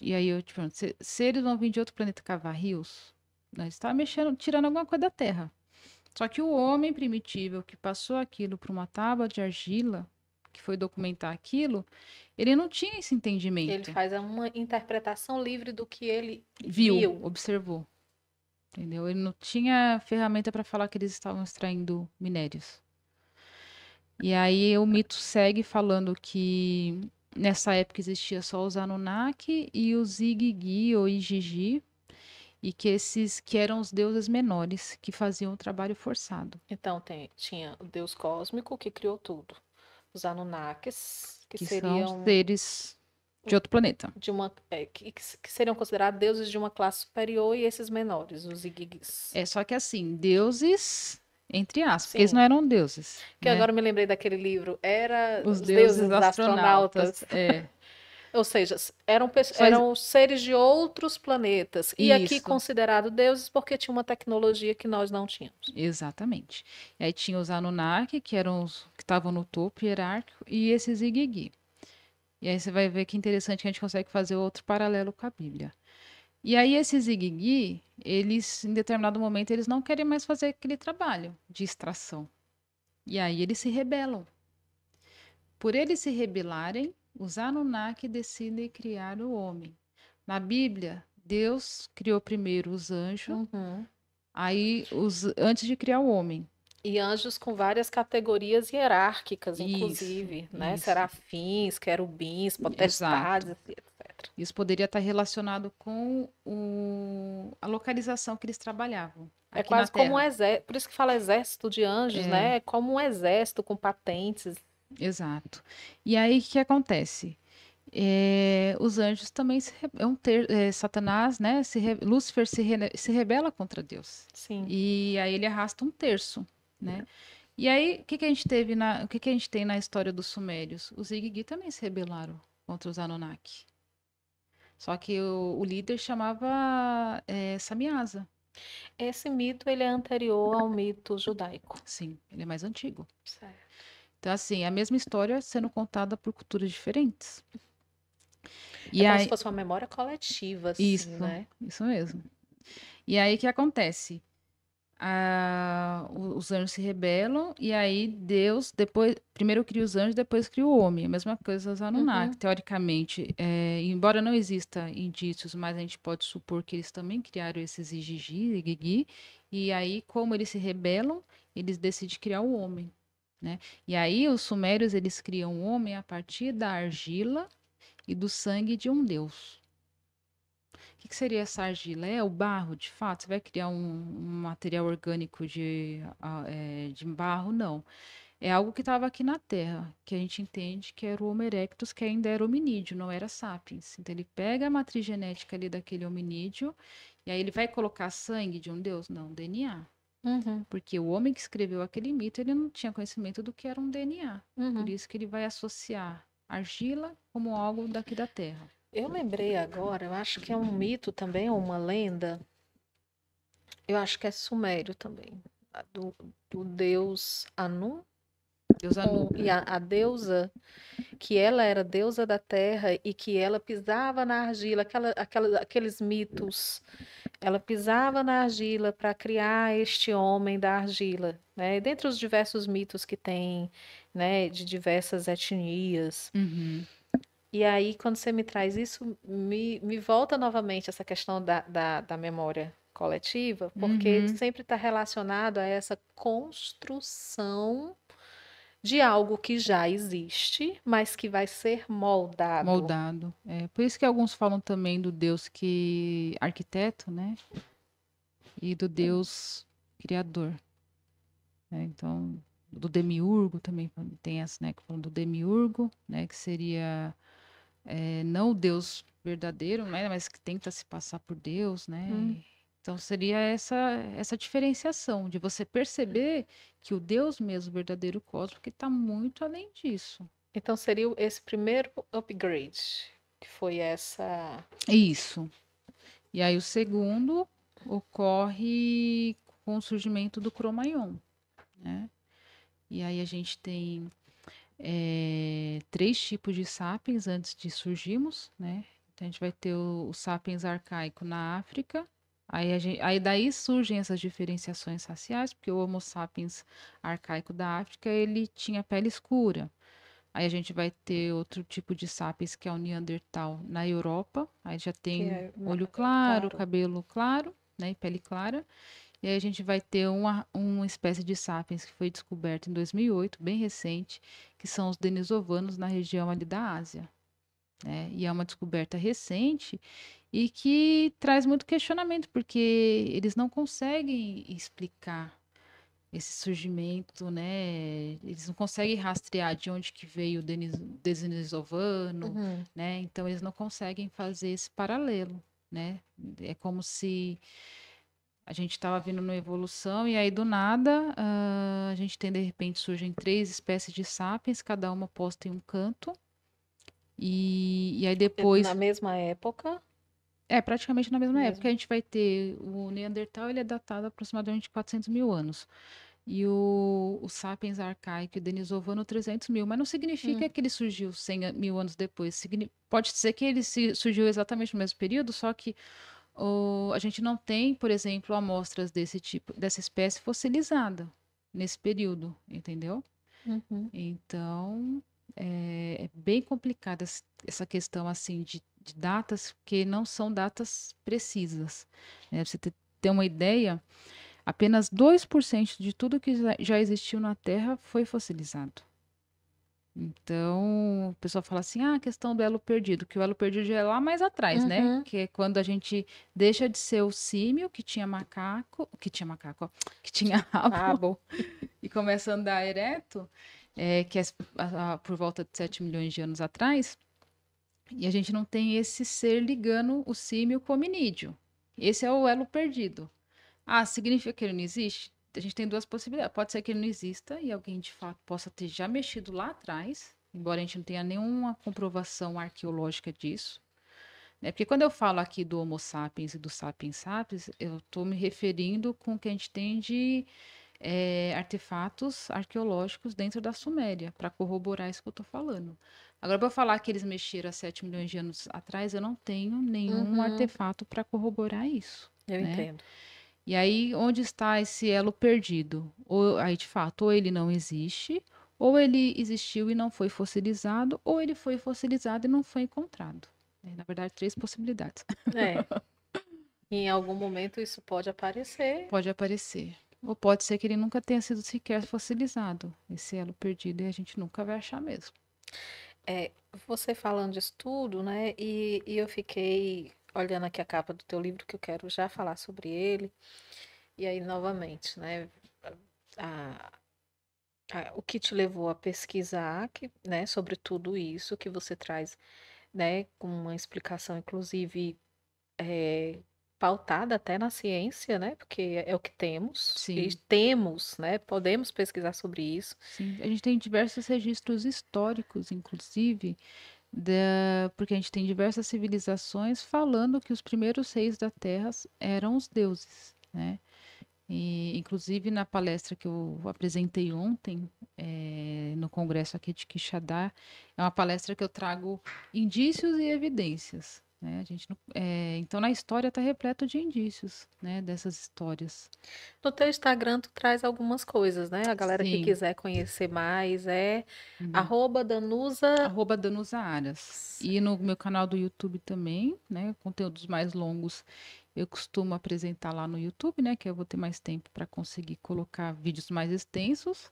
E aí eu te pergunto, se eles vão vir de outro planeta cavar rios, nós está mexendo, tirando alguma coisa da Terra. Só que o homem primitivo que passou aquilo para uma tábua de argila, que foi documentar aquilo, ele não tinha esse ele entendimento. faz uma interpretação livre do que ele Viu, viu. observou, entendeu? Ele não tinha ferramenta para falar que eles estavam extraindo minérios. E aí o mito segue falando que nessa época existia só os Anunnaki e os Igigi ou Igigi, e que esses que eram os deuses menores que faziam o trabalho forçado. Então, tinha o Deus cósmico que criou tudo. Os Anunnakis, que Que são seriam seres de outro planeta. de uma, que seriam considerados deuses de uma classe superior, e esses menores, os Igigis. É só que assim, deuses entre aspas, porque eles não Sim. eram deuses, Que né? agora eu me lembrei daquele livro, era Os Os deuses Deuses astronautas, Astronautas. Ou seja, eram, Só eram seres de outros planetas. E aqui isso, considerados deuses porque tinha uma tecnologia que nós não tínhamos. exatamente. E aí tinha os Anunnaki, que eram os que estavam no topo hierárquico, e esses Igigi. E aí você vai ver que interessante que a gente consegue fazer outro paralelo com a Bíblia. E aí esses Igigi, eles, em determinado momento, eles não querem mais fazer aquele trabalho de extração. E aí eles se rebelam. Por eles se rebelarem, os Anunnaki decidem criar o homem. Na Bíblia, Deus criou primeiro os anjos, Uhum. aí antes de criar o homem. E anjos com várias categorias hierárquicas, Isso, inclusive, né? isso, Serafins, querubins, exato. potestades, etc. Isso poderia estar relacionado com a localização que eles trabalhavam É aqui na quase como um Terra. exército, por isso que fala exército de anjos, É, né? É como um exército com patentes. exato. E aí o que acontece? Os anjos também Satanás, né? Lúcifer se rebela contra Deus. Sim. E aí ele arrasta um terço, né? E aí o que que a gente teve o que que a gente tem na história dos Sumérios? Os Igigi também se rebelaram contra os Anunnaki. Só que o líder chamava Samiasa. Esse mito ele é anterior ao mito judaico. Sim, ele é mais antigo. Certo. Então, assim, a mesma história sendo contada por culturas diferentes. É E como se aí, fosse uma memória coletiva, assim, isso, né? isso mesmo. E aí, o que acontece? Os anjos se rebelam, e aí Deus, depois, primeiro cria os anjos, depois cria o homem. A mesma coisa os Anunnaki. Uhum. Teoricamente, embora não exista indícios, mas a gente pode supor que eles também criaram esses Igigi, e aí, como eles se rebelam, eles decidem criar o homem, né? E aí, os sumérios, eles criam o homem a partir da argila e do sangue de um deus. que seria essa argila? É o barro, de fato? Você vai criar um material orgânico de barro? Não. É algo que estava aqui na Terra, que a gente entende que era o Homo erectus, que ainda era hominídeo, não era sapiens. Então ele pega a matriz genética ali daquele hominídeo, e aí ele vai colocar sangue de um deus? Não, DNA. Uhum, Porque o homem que escreveu aquele mito, ele não tinha conhecimento do que era um DNA. Por uhum. isso que ele vai associar argila como algo daqui da Terra. Eu lembrei agora, eu acho que é um mito também, ou uma lenda. Eu acho que é sumério também. Do deus Anu. Deus Anu. E a deusa, que ela era deusa da terra e que ela pisava na argila, aqueles mitos. Ela pisava na argila para criar este homem da argila, né? Dentre os diversos mitos que tem, né, de diversas etnias. Uhum. E aí, quando você me traz isso, me volta novamente essa questão da memória coletiva, porque Uhum. sempre está relacionado a essa construção de algo que já existe, mas que vai ser moldado. Moldado. É, por isso que alguns falam também do Deus que arquiteto, né? E do Deus criador, né? Então, do demiurgo também tem essa, né? Que falam do demiurgo, né? Que seria não o Deus verdadeiro, né? Mas que tenta se passar por Deus, Hum. né? Então seria essa diferenciação de você perceber que o Deus mesmo, verdadeiro cósmico, está muito além disso. Então seria esse primeiro upgrade, que foi essa. Isso. E aí o segundo ocorre com o surgimento do Cromagnon, né? E aí a gente tem três tipos de sapiens antes de surgirmos, né? Então a gente vai ter o sapiens arcaico na África. Aí daí surgem essas diferenciações raciais, porque o Homo sapiens arcaico da África ele tinha pele escura. Aí a gente vai ter outro tipo de sapiens que é o Neandertal na Europa. Aí já Que tem é olho claro, claro. cabelo claro, né, e pele clara. E aí a gente vai ter uma espécie de sapiens que foi descoberta em 2008, bem recente, que são os denisovanos na região ali da Ásia, né? E é uma descoberta recente e que traz muito questionamento, porque eles não conseguem explicar esse surgimento, né? Eles não conseguem rastrear de onde que veio o denisovano, Uhum. né? Então eles não conseguem fazer esse paralelo, né? É como se a gente estava vindo numa evolução e aí do nada a gente tem de repente surgem três espécies de sapiens, cada uma posta em um canto e aí Na depois mesma época. praticamente na mesma época Mesmo. a gente vai ter o Neandertal, ele é datado aproximadamente de 400 mil anos e o Sapiens arcaico e o Denisovano 300 mil, mas não significa Hum. que ele surgiu 100 mil anos depois. Pode ser que ele surgiu exatamente no mesmo período, só que a gente não tem, por exemplo, amostras desse tipo, dessa espécie fossilizada nesse período, entendeu? Uhum. Então, é bem complicada essa questão assim de datas, que não são datas precisas, né? Pra você ter uma ideia, apenas 2% de tudo que já existiu na Terra foi fossilizado. Então, o pessoal fala assim, a questão do elo perdido, que o elo perdido já é lá mais atrás, né? Uhum. Que é quando a gente deixa de ser o símio ó, que tinha Ah, rabo bom. e começa a andar ereto, que é por volta de 7 milhões de anos atrás, e a gente não tem esse ser ligando o símio com o hominídeo. Esse é o elo perdido. Ah, significa que ele não existe? A gente tem duas possibilidades. Pode ser que ele não exista e alguém de fato possa ter já mexido lá atrás, embora a gente não tenha nenhuma comprovação arqueológica disso. Né? Porque quando eu falo aqui do Homo sapiens e do Sapiens sapiens, eu estou me referindo com o que a gente tem de artefatos arqueológicos dentro da Suméria, para corroborar isso que eu estou falando. Agora, para eu falar que eles mexeram há 7 milhões de anos atrás, eu não tenho nenhum Uhum. artefato para corroborar isso, Eu né? entendo. E aí, onde está esse elo perdido? Ou aí, de fato, ou ele não existe, ou ele existiu e não foi fossilizado, ou ele foi fossilizado e não foi encontrado. Na verdade, três possibilidades. É. Em algum momento isso pode aparecer. Pode aparecer. Ou pode ser que ele nunca tenha sido sequer fossilizado, esse elo perdido, e a gente nunca vai achar mesmo. É, você falando disso tudo, né? E eu fiquei olhando aqui a capa do teu livro, que eu quero já falar sobre ele. E aí, novamente, né? a- o que te levou a pesquisar, né, sobre tudo isso que você traz, né, com uma explicação, inclusive, é, pautada até na ciência, né, porque é o que temos, e Sim, temos, né, podemos pesquisar sobre isso. sim. A gente tem diversos registros históricos, inclusive, porque a gente tem diversas civilizações falando que os primeiros reis da Terra eram os deuses, né? E, inclusive, na palestra que eu apresentei ontem, no congresso aqui de Quixadá, é uma palestra que eu trago indícios e evidências, né? A gente então, na história está repleto de indícios, né, dessas histórias. No teu Instagram, tu traz algumas coisas, né? A galera que Sim. quiser conhecer mais é Uhum. @Danusa. @Danusa Aras. E no meu canal do YouTube também, né? Conteúdos mais longos eu costumo apresentar lá no YouTube, né? Que eu vou ter mais tempo para conseguir colocar vídeos mais extensos.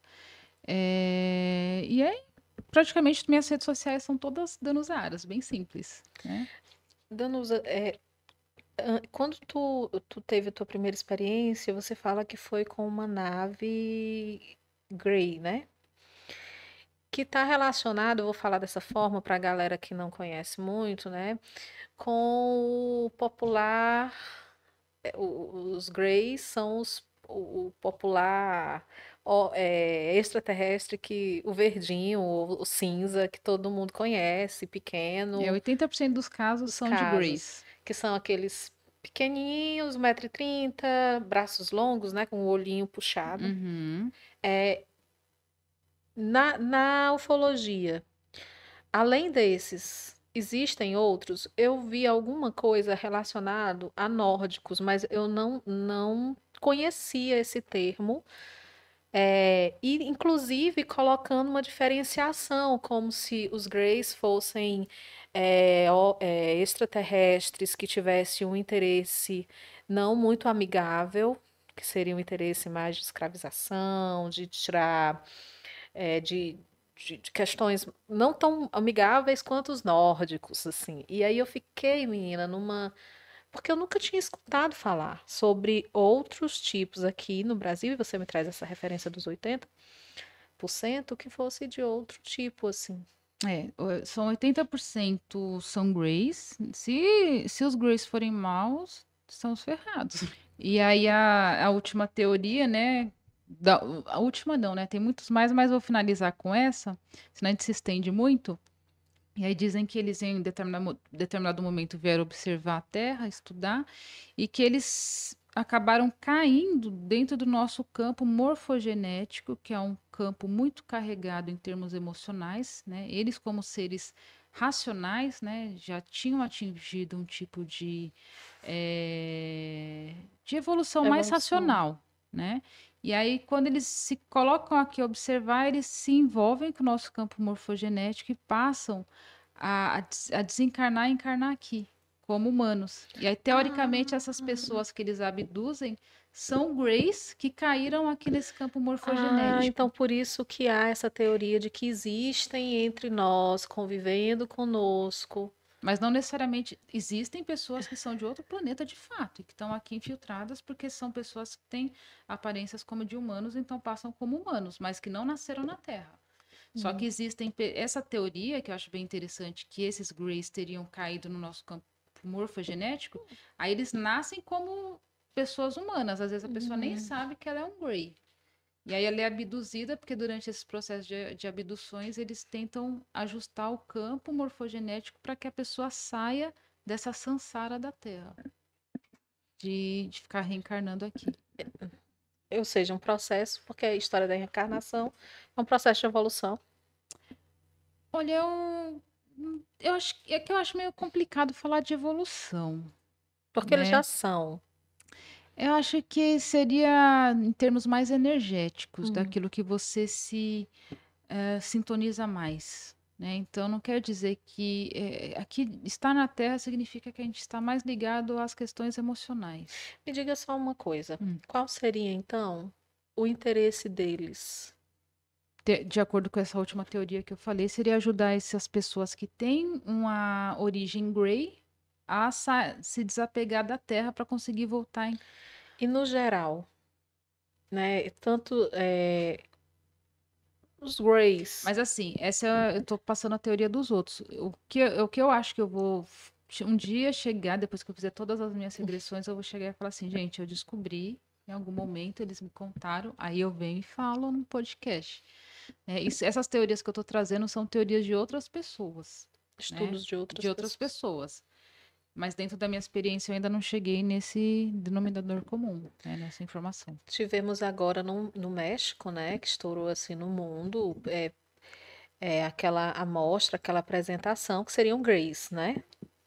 E aí, praticamente, minhas redes sociais são todas Danusa Aras, bem simples, né? Danusa, quando tu teve a tua primeira experiência, você fala que foi com uma nave Grey, né? Que está relacionado, eu vou falar dessa forma para a galera que não conhece muito, né? Com o popular, os Greys são o popular extraterrestre, que o verdinho, o cinza, que todo mundo conhece, pequeno, 80% dos casos os são de casos, Grace. que são aqueles pequenininhos, 1,30 m, braços longos, né, com o olhinho puxado. Uhum. Na ufologia, além desses, existem outros? Eu vi alguma coisa relacionado a nórdicos, mas eu não conhecia esse termo. E inclusive colocando uma diferenciação, como se os Greys fossem extraterrestres que tivessem um interesse não muito amigável, que seria um interesse mais de escravização, de tirar de questões não tão amigáveis quanto os nórdicos, assim. E aí eu fiquei, menina, porque eu nunca tinha escutado falar sobre outros tipos aqui no Brasil, e você me traz essa referência dos 80% que fosse de outro tipo, assim. São 80% são Greys. Se os Greys forem maus, estamos ferrados. E aí a última teoria, né? A última não, né? Tem muitos mais, mas vou finalizar com essa, senão a gente se estende muito. E aí dizem que eles em determinado momento vieram observar a Terra, estudar, e que eles acabaram caindo dentro do nosso campo morfogenético, que é um campo muito carregado em termos emocionais, né? Eles, como seres racionais, né, já tinham atingido um tipo de evolução mais Evolução. racional, né? E aí, quando eles se colocam aqui a observar, eles se envolvem com o nosso campo morfogenético e passam a desencarnar e encarnar aqui, como humanos. E aí, teoricamente, essas Ah, pessoas que eles abduzem são Greys que caíram aqui nesse campo morfogenético. então por isso que há essa teoria de que existem entre nós, convivendo conosco. Mas não necessariamente existem pessoas que são de outro planeta de fato e que estão aqui infiltradas porque são pessoas que têm aparências como de humanos, então passam como humanos, mas que não nasceram na Terra. Só que Hum. existem essa teoria que eu acho bem interessante, que esses Greys teriam caído no nosso campo morfogenético, aí eles nascem como pessoas humanas. Às vezes a pessoa nem Hum. sabe que ela é um Grey. E aí ela é abduzida, porque durante esses processos de abduções, eles tentam ajustar o campo morfogenético para que a pessoa saia dessa sansara da Terra, de ficar reencarnando aqui. Ou seja, um processo, porque a história da reencarnação é um processo de evolução. Olha, eu acho meio complicado falar de evolução, Porque eles já né? são. Eu acho que seria em termos mais energéticos, Hum. daquilo que você se sintoniza mais, né? Então, não quer dizer que aqui estar na Terra significa que a gente está mais ligado às questões emocionais. Me diga só uma coisa. Hum. Qual seria, então, o interesse deles? De acordo com essa última teoria que eu falei, seria ajudar essas pessoas que têm uma origem Grey a se desapegar da terra para conseguir voltar em... E no geral, né? Tanto os Greys. Mas assim, eu tô passando a teoria dos outros. O que eu acho que eu vou um dia chegar, depois que eu fizer todas as minhas regressões, eu vou chegar e falar assim, gente, eu descobri, em algum momento eles me contaram, aí eu venho e falo no podcast. Essas teorias que eu tô trazendo são teorias de outras pessoas, né? Estudos de outras De outras pessoas. pessoas. Mas dentro da minha experiência eu ainda não cheguei nesse denominador comum, né? Nessa informação. Tivemos agora no México, né? Que estourou assim no mundo, aquela amostra, aquela apresentação, que seriam Greys, né?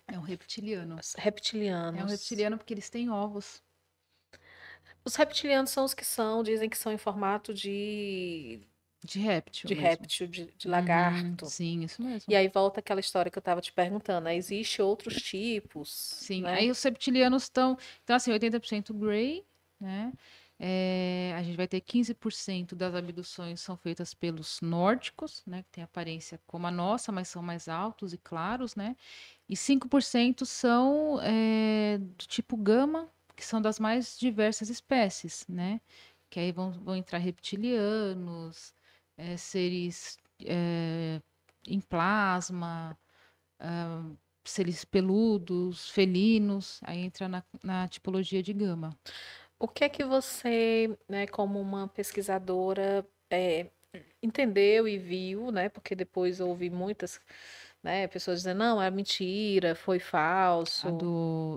É um reptiliano. Os É um reptilianos. reptiliano porque eles têm ovos. Os reptilianos são os que dizem que são em formato De réptil de mesmo. réptil, de lagarto. Sim, isso mesmo. E aí volta aquela história que eu estava te perguntando, né? Existem outros tipos, Sim, né? aí os reptilianos estão... Então, assim, 80% Grey, né? A gente vai ter 15% das abduções são feitas pelos nórdicos, né? Que tem aparência como a nossa, mas são mais altos e claros, né? E 5% são do tipo gama, que são das mais diversas espécies, né? Que aí vão entrar reptilianos, seres em plasma, seres peludos, felinos, aí entra na tipologia de gama. O que é que você, né, como uma pesquisadora, entendeu e viu, né? Porque depois eu ouvi muitas, né, pessoas dizendo, não, é mentira, foi falso,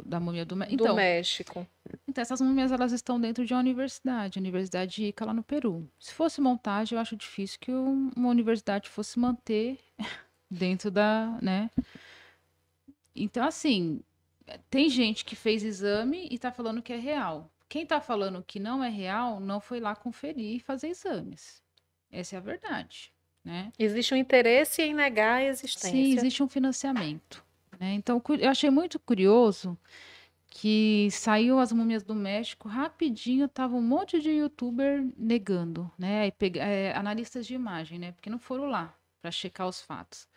Da múmia do México. do México. Então, essas múmias elas estão dentro de uma universidade, a Universidade de Ica, lá no Peru. Se fosse montagem, eu acho difícil que uma universidade fosse manter dentro da, né? Então, assim, tem gente que fez exame e tá falando que é real. Quem tá falando que não é real, não foi lá conferir e fazer exames. Essa é a verdade, né? Existe um interesse em negar a Sim, existência. existe um financiamento, né? Então, eu achei muito curioso que saiu as múmias do México, rapidinho tava um monte de youtuber negando, né? Aí analistas de imagem, né? Porque não foram lá para checar os fatos.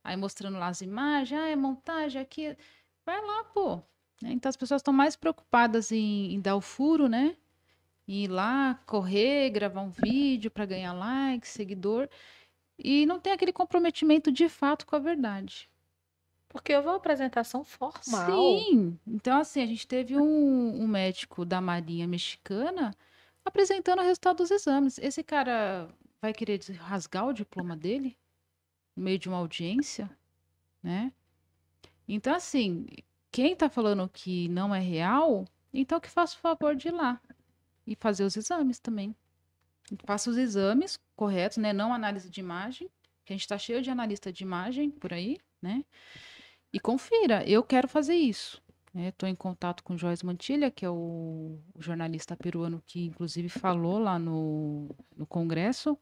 Aí mostrando lá as imagens, é montagem aqui. Vai lá, pô. Né? Então as pessoas estão mais preocupadas em dar o furo, né? Ir lá, correr, gravar um vídeo para ganhar like, seguidor. E não tem aquele comprometimento de fato com a verdade. Porque houve uma apresentação formal. Sim, então assim, a gente teve um médico da Marinha Mexicana apresentando o resultado dos exames. Esse cara vai querer rasgar o diploma dele no meio de uma audiência, né? Então, assim, quem tá falando que não é real, então que faça o favor de ir lá e fazer os exames também. Faça os exames corretos, né? Não análise de imagem, que a gente tá cheio de analista de imagem por aí, né? E confira, eu quero fazer isso. Estou em contato com o Joyce Mantilha, que é o jornalista peruano que, inclusive, falou lá no Congresso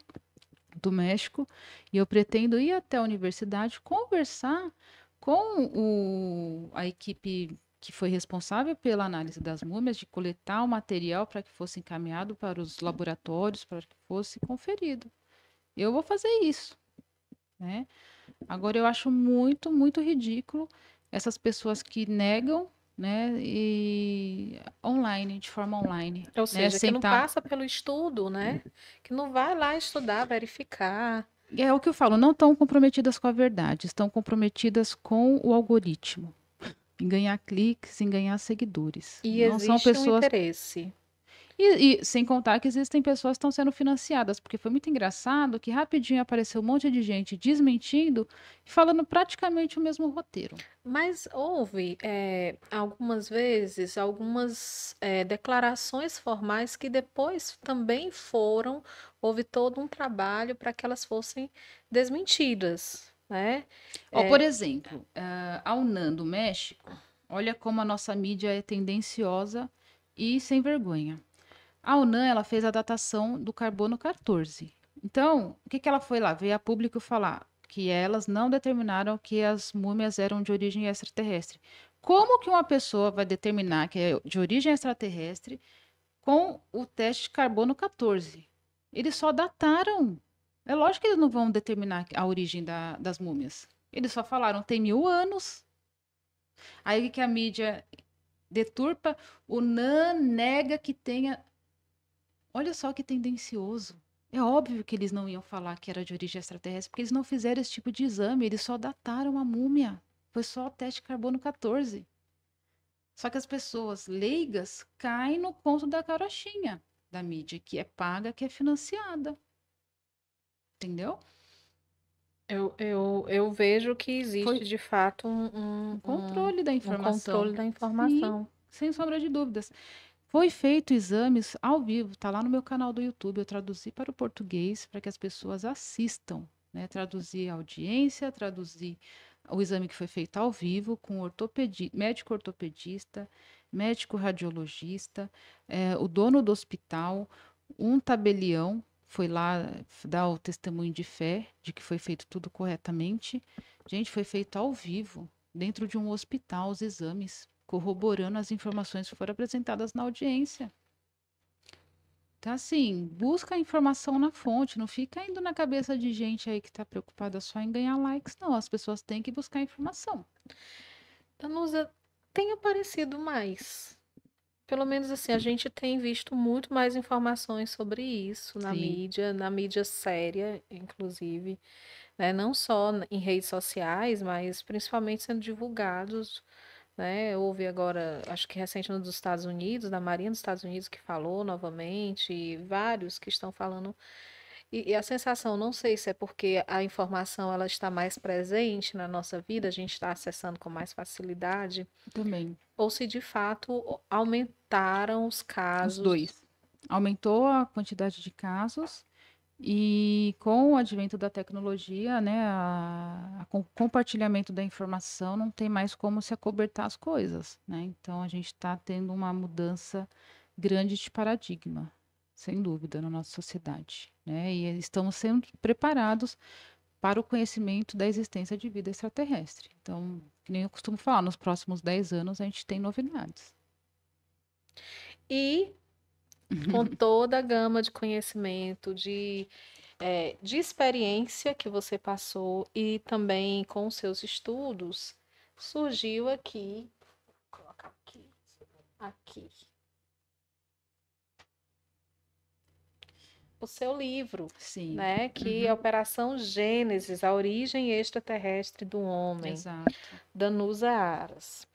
do México, e eu pretendo ir até a universidade conversar com a equipe que foi responsável pela análise das múmias, de coletar o material para que fosse encaminhado para os laboratórios, para que fosse conferido. Eu vou fazer isso, né? Agora, eu acho muito, muito ridículo essas pessoas que negam, né, e online, de forma online, Ou né, seja, que não sentar. passa pelo estudo, né? Que não vai lá estudar, verificar. É o que eu falo, não estão comprometidas com a verdade, estão comprometidas com o algoritmo, em ganhar cliques, em ganhar seguidores. E Não são existe um pessoas. interesse. E sem contar que existem pessoas que estão sendo financiadas, porque foi muito engraçado que rapidinho apareceu um monte de gente desmentindo e falando praticamente o mesmo roteiro. Mas houve, algumas vezes, algumas declarações formais que depois também houve todo um trabalho para que elas fossem desmentidas, né? Ó, por exemplo, a UNAM do México, olha como a nossa mídia é tendenciosa e sem vergonha. A UNAM, ela fez a datação do carbono 14. Então, o que que ela foi lá? Veio a público falar que elas não determinaram que as múmias eram de origem extraterrestre. Como que uma pessoa vai determinar que é de origem extraterrestre com o teste de carbono 14? Eles só dataram. É lógico que eles não vão determinar a origem das múmias. Eles só falaram, tem 1000 anos. Aí o que que a mídia deturpa? O NAN nega que tenha. Olha só que tendencioso. É óbvio que eles não iam falar que era de origem extraterrestre, porque eles não fizeram esse tipo de exame, eles só dataram a múmia. Foi só o teste de carbono 14. Só que as pessoas leigas caem no conto da carochinha da mídia, que é paga, que é financiada. Entendeu? Eu vejo que Foi existe de fato um, um controle da um informação. controle da Sim, informação. sem sombra de dúvidas. Foi feito exames ao vivo, tá lá no meu canal do YouTube. Eu traduzi para o português para que as pessoas assistam, né? Traduzi a audiência, traduzi o exame que foi feito ao vivo com médico ortopedista, médico radiologista, o dono do hospital, um tabelião foi lá dar o testemunho de fé de que foi feito tudo corretamente. Gente, foi feito ao vivo, dentro de um hospital, os exames, corroborando as informações que foram apresentadas na audiência. Então, assim, busca a informação na fonte, não fica indo na cabeça de gente aí que está preocupada só em ganhar likes, não. As pessoas têm que buscar informação. Danusa, tem aparecido mais. Pelo menos assim, a gente tem visto muito mais informações sobre isso Sim, na mídia séria, inclusive, né? Não só em redes sociais, mas principalmente sendo divulgados, né? Houve agora, acho que recente nos Estados Unidos, da Marinha dos Estados Unidos que falou novamente, e vários que estão falando. E a sensação, não sei se é porque a informação ela está mais presente na nossa vida, a gente está acessando com mais facilidade, também. ou se de fato aumentaram os Os casos. dois. Aumentou a quantidade de casos e com o advento da tecnologia, né, com o compartilhamento da informação, não tem mais como se acobertar as coisas, né? Então a gente está tendo uma mudança grande de paradigma, sem dúvida, na nossa sociedade, né? E estamos sendo preparados para o conhecimento da existência de vida extraterrestre. Então, que nem eu costumo falar, nos próximos 10 anos a gente tem novidades. E com toda a gama de conhecimento, de experiência que você passou e também com os seus estudos, surgiu aqui, vou colocar aqui, o seu livro, Sim. né? Que é Operação Gênesis, a origem extraterrestre do homem, Exato, Danusa Aras.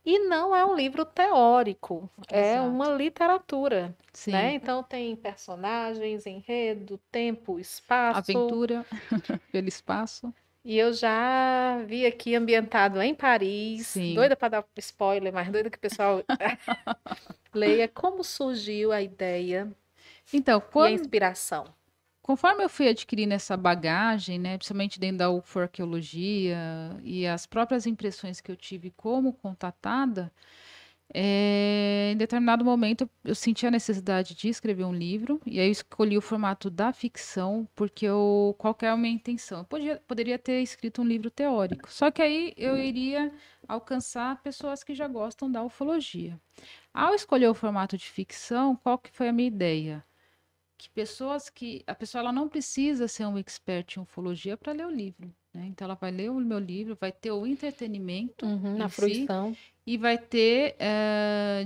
E não é um livro teórico, é uma exato. literatura, né? Sim. Então tem personagens, enredo, tempo, espaço. Aventura pelo espaço. E eu já vi aqui ambientado em Paris, Sim. doida para dar spoiler, mas doida que o pessoal leia como surgiu a ideia Então, e a inspiração. conforme eu fui adquirindo essa bagagem, né, principalmente dentro da ufarqueologia e as próprias impressões que eu tive como contatada, em determinado momento eu senti a necessidade de escrever um livro, e aí eu escolhi o formato da ficção, porque qual que é a minha intenção? Eu poderia ter escrito um livro teórico, só que aí eu iria alcançar pessoas que já gostam da ufologia. Ao escolher o formato de ficção, qual que foi a minha ideia? Que a pessoa ela não precisa ser um expert em ufologia para ler o livro, né? Então ela vai ler o meu livro, vai ter o entretenimento Na em si fruição. e vai ter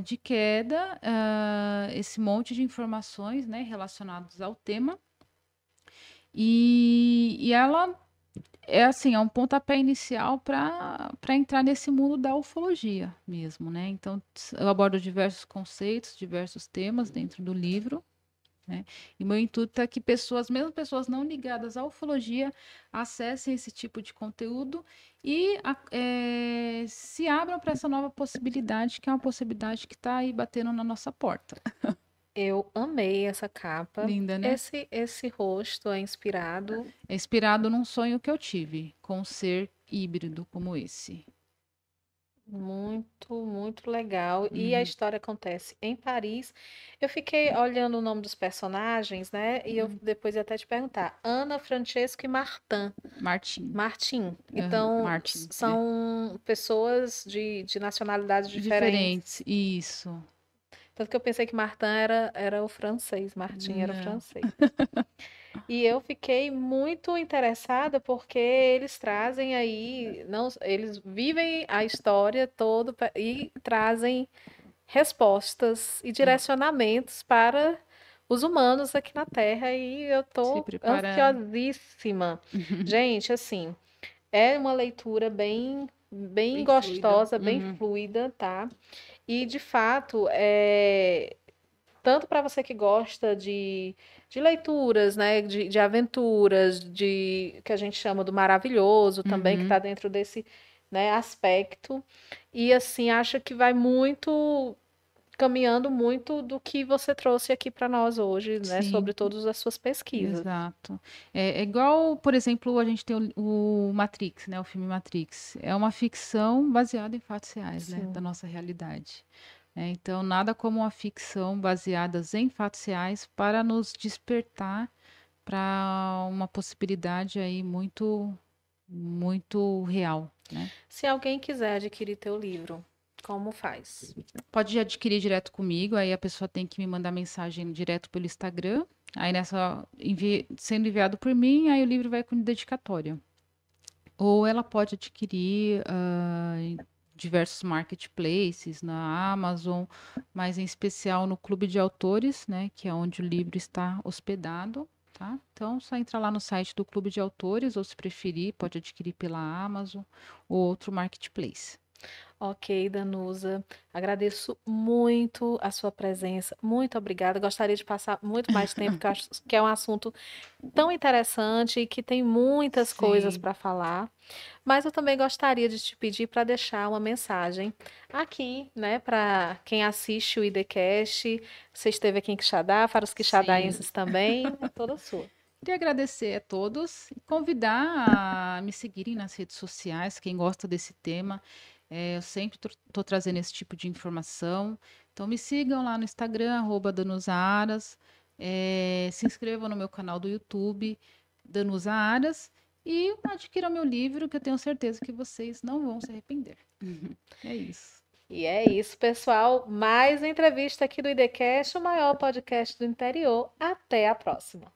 de queda esse monte de informações, né, relacionadas ao tema. E ela é assim, é um pontapé inicial para entrar nesse mundo da ufologia mesmo, né? Então eu abordo diversos conceitos, diversos temas dentro do livro, né? E meu intuito é que pessoas, mesmo pessoas não ligadas à ufologia, acessem esse tipo de conteúdo e se abram para essa nova possibilidade, que é uma possibilidade que está aí batendo na nossa porta. Eu amei essa capa. Linda, né? Esse rosto é inspirado. É inspirado num sonho que eu tive com um ser híbrido como esse. Muito, muito legal. E a Uhum. história acontece em Paris. Eu fiquei olhando o nome dos personagens, né? E eu depois ia até te perguntar. Ana, Francesco e Martin. Martim. Martin. Aham, Então, Martin, são pessoas de nacionalidades diferentes. diferentes, isso. Tanto que eu pensei que Martin era o francês, Martim era o Não. francês. E eu fiquei muito interessada porque eles trazem aí, não, eles vivem a história toda e trazem respostas e direcionamentos para os humanos aqui na Terra e eu Se tô prepara. ansiosíssima. Gente, assim, é uma leitura bem Bem fluida. gostosa, bem fluida, tá? E de fato, tanto para você que gosta de leituras, né, de aventuras, de que a gente chama do maravilhoso também, que está Uhum. dentro desse, né, aspecto. E assim, acho que vai muito caminhando muito do que você trouxe aqui para nós hoje, né, sobre Sim, todas as suas pesquisas. exato. É igual, por exemplo, a gente tem o Matrix, né? O filme Matrix. É uma ficção baseada em fatos reais, né? Da Sim. nossa realidade. Então, nada como uma ficção baseada em fatos reais para nos despertar para uma possibilidade aí muito real, né? Se alguém quiser adquirir teu livro, como faz? Pode adquirir direto comigo, aí a pessoa tem que me mandar mensagem direto pelo Instagram. Aí nessa sendo enviado por mim, aí o livro vai com dedicatória. Ou ela pode adquirir em diversos marketplaces, na Amazon, mas em especial no Clube de Autores, né, que é onde o livro está hospedado, tá? Então, só entrar lá no site do Clube de Autores, ou se preferir, pode adquirir pela Amazon ou outro marketplace. Ok, Danusa, agradeço muito a sua presença, muito obrigada. Gostaria de passar muito mais tempo, porque eu acho que é um assunto tão interessante e que tem muitas coisas Sim, para falar. Mas eu também gostaria de te pedir para deixar uma mensagem aqui, né, para quem assiste o IDCast. Você esteve aqui em Quixadá, para os sim. quixadaenses também, é toda sua. Queria agradecer a todos e convidar a me seguirem nas redes sociais, quem gosta desse tema. Eu sempre estou trazendo esse tipo de informação. Então, me sigam lá no Instagram, Danusa Aras. Se inscrevam no meu canal do YouTube, Danusa Aras. E adquiram meu livro, que eu tenho certeza que vocês não vão se arrepender. É isso. E é isso, pessoal. Mais uma entrevista aqui do IDCast, o maior podcast do interior. Até a próxima.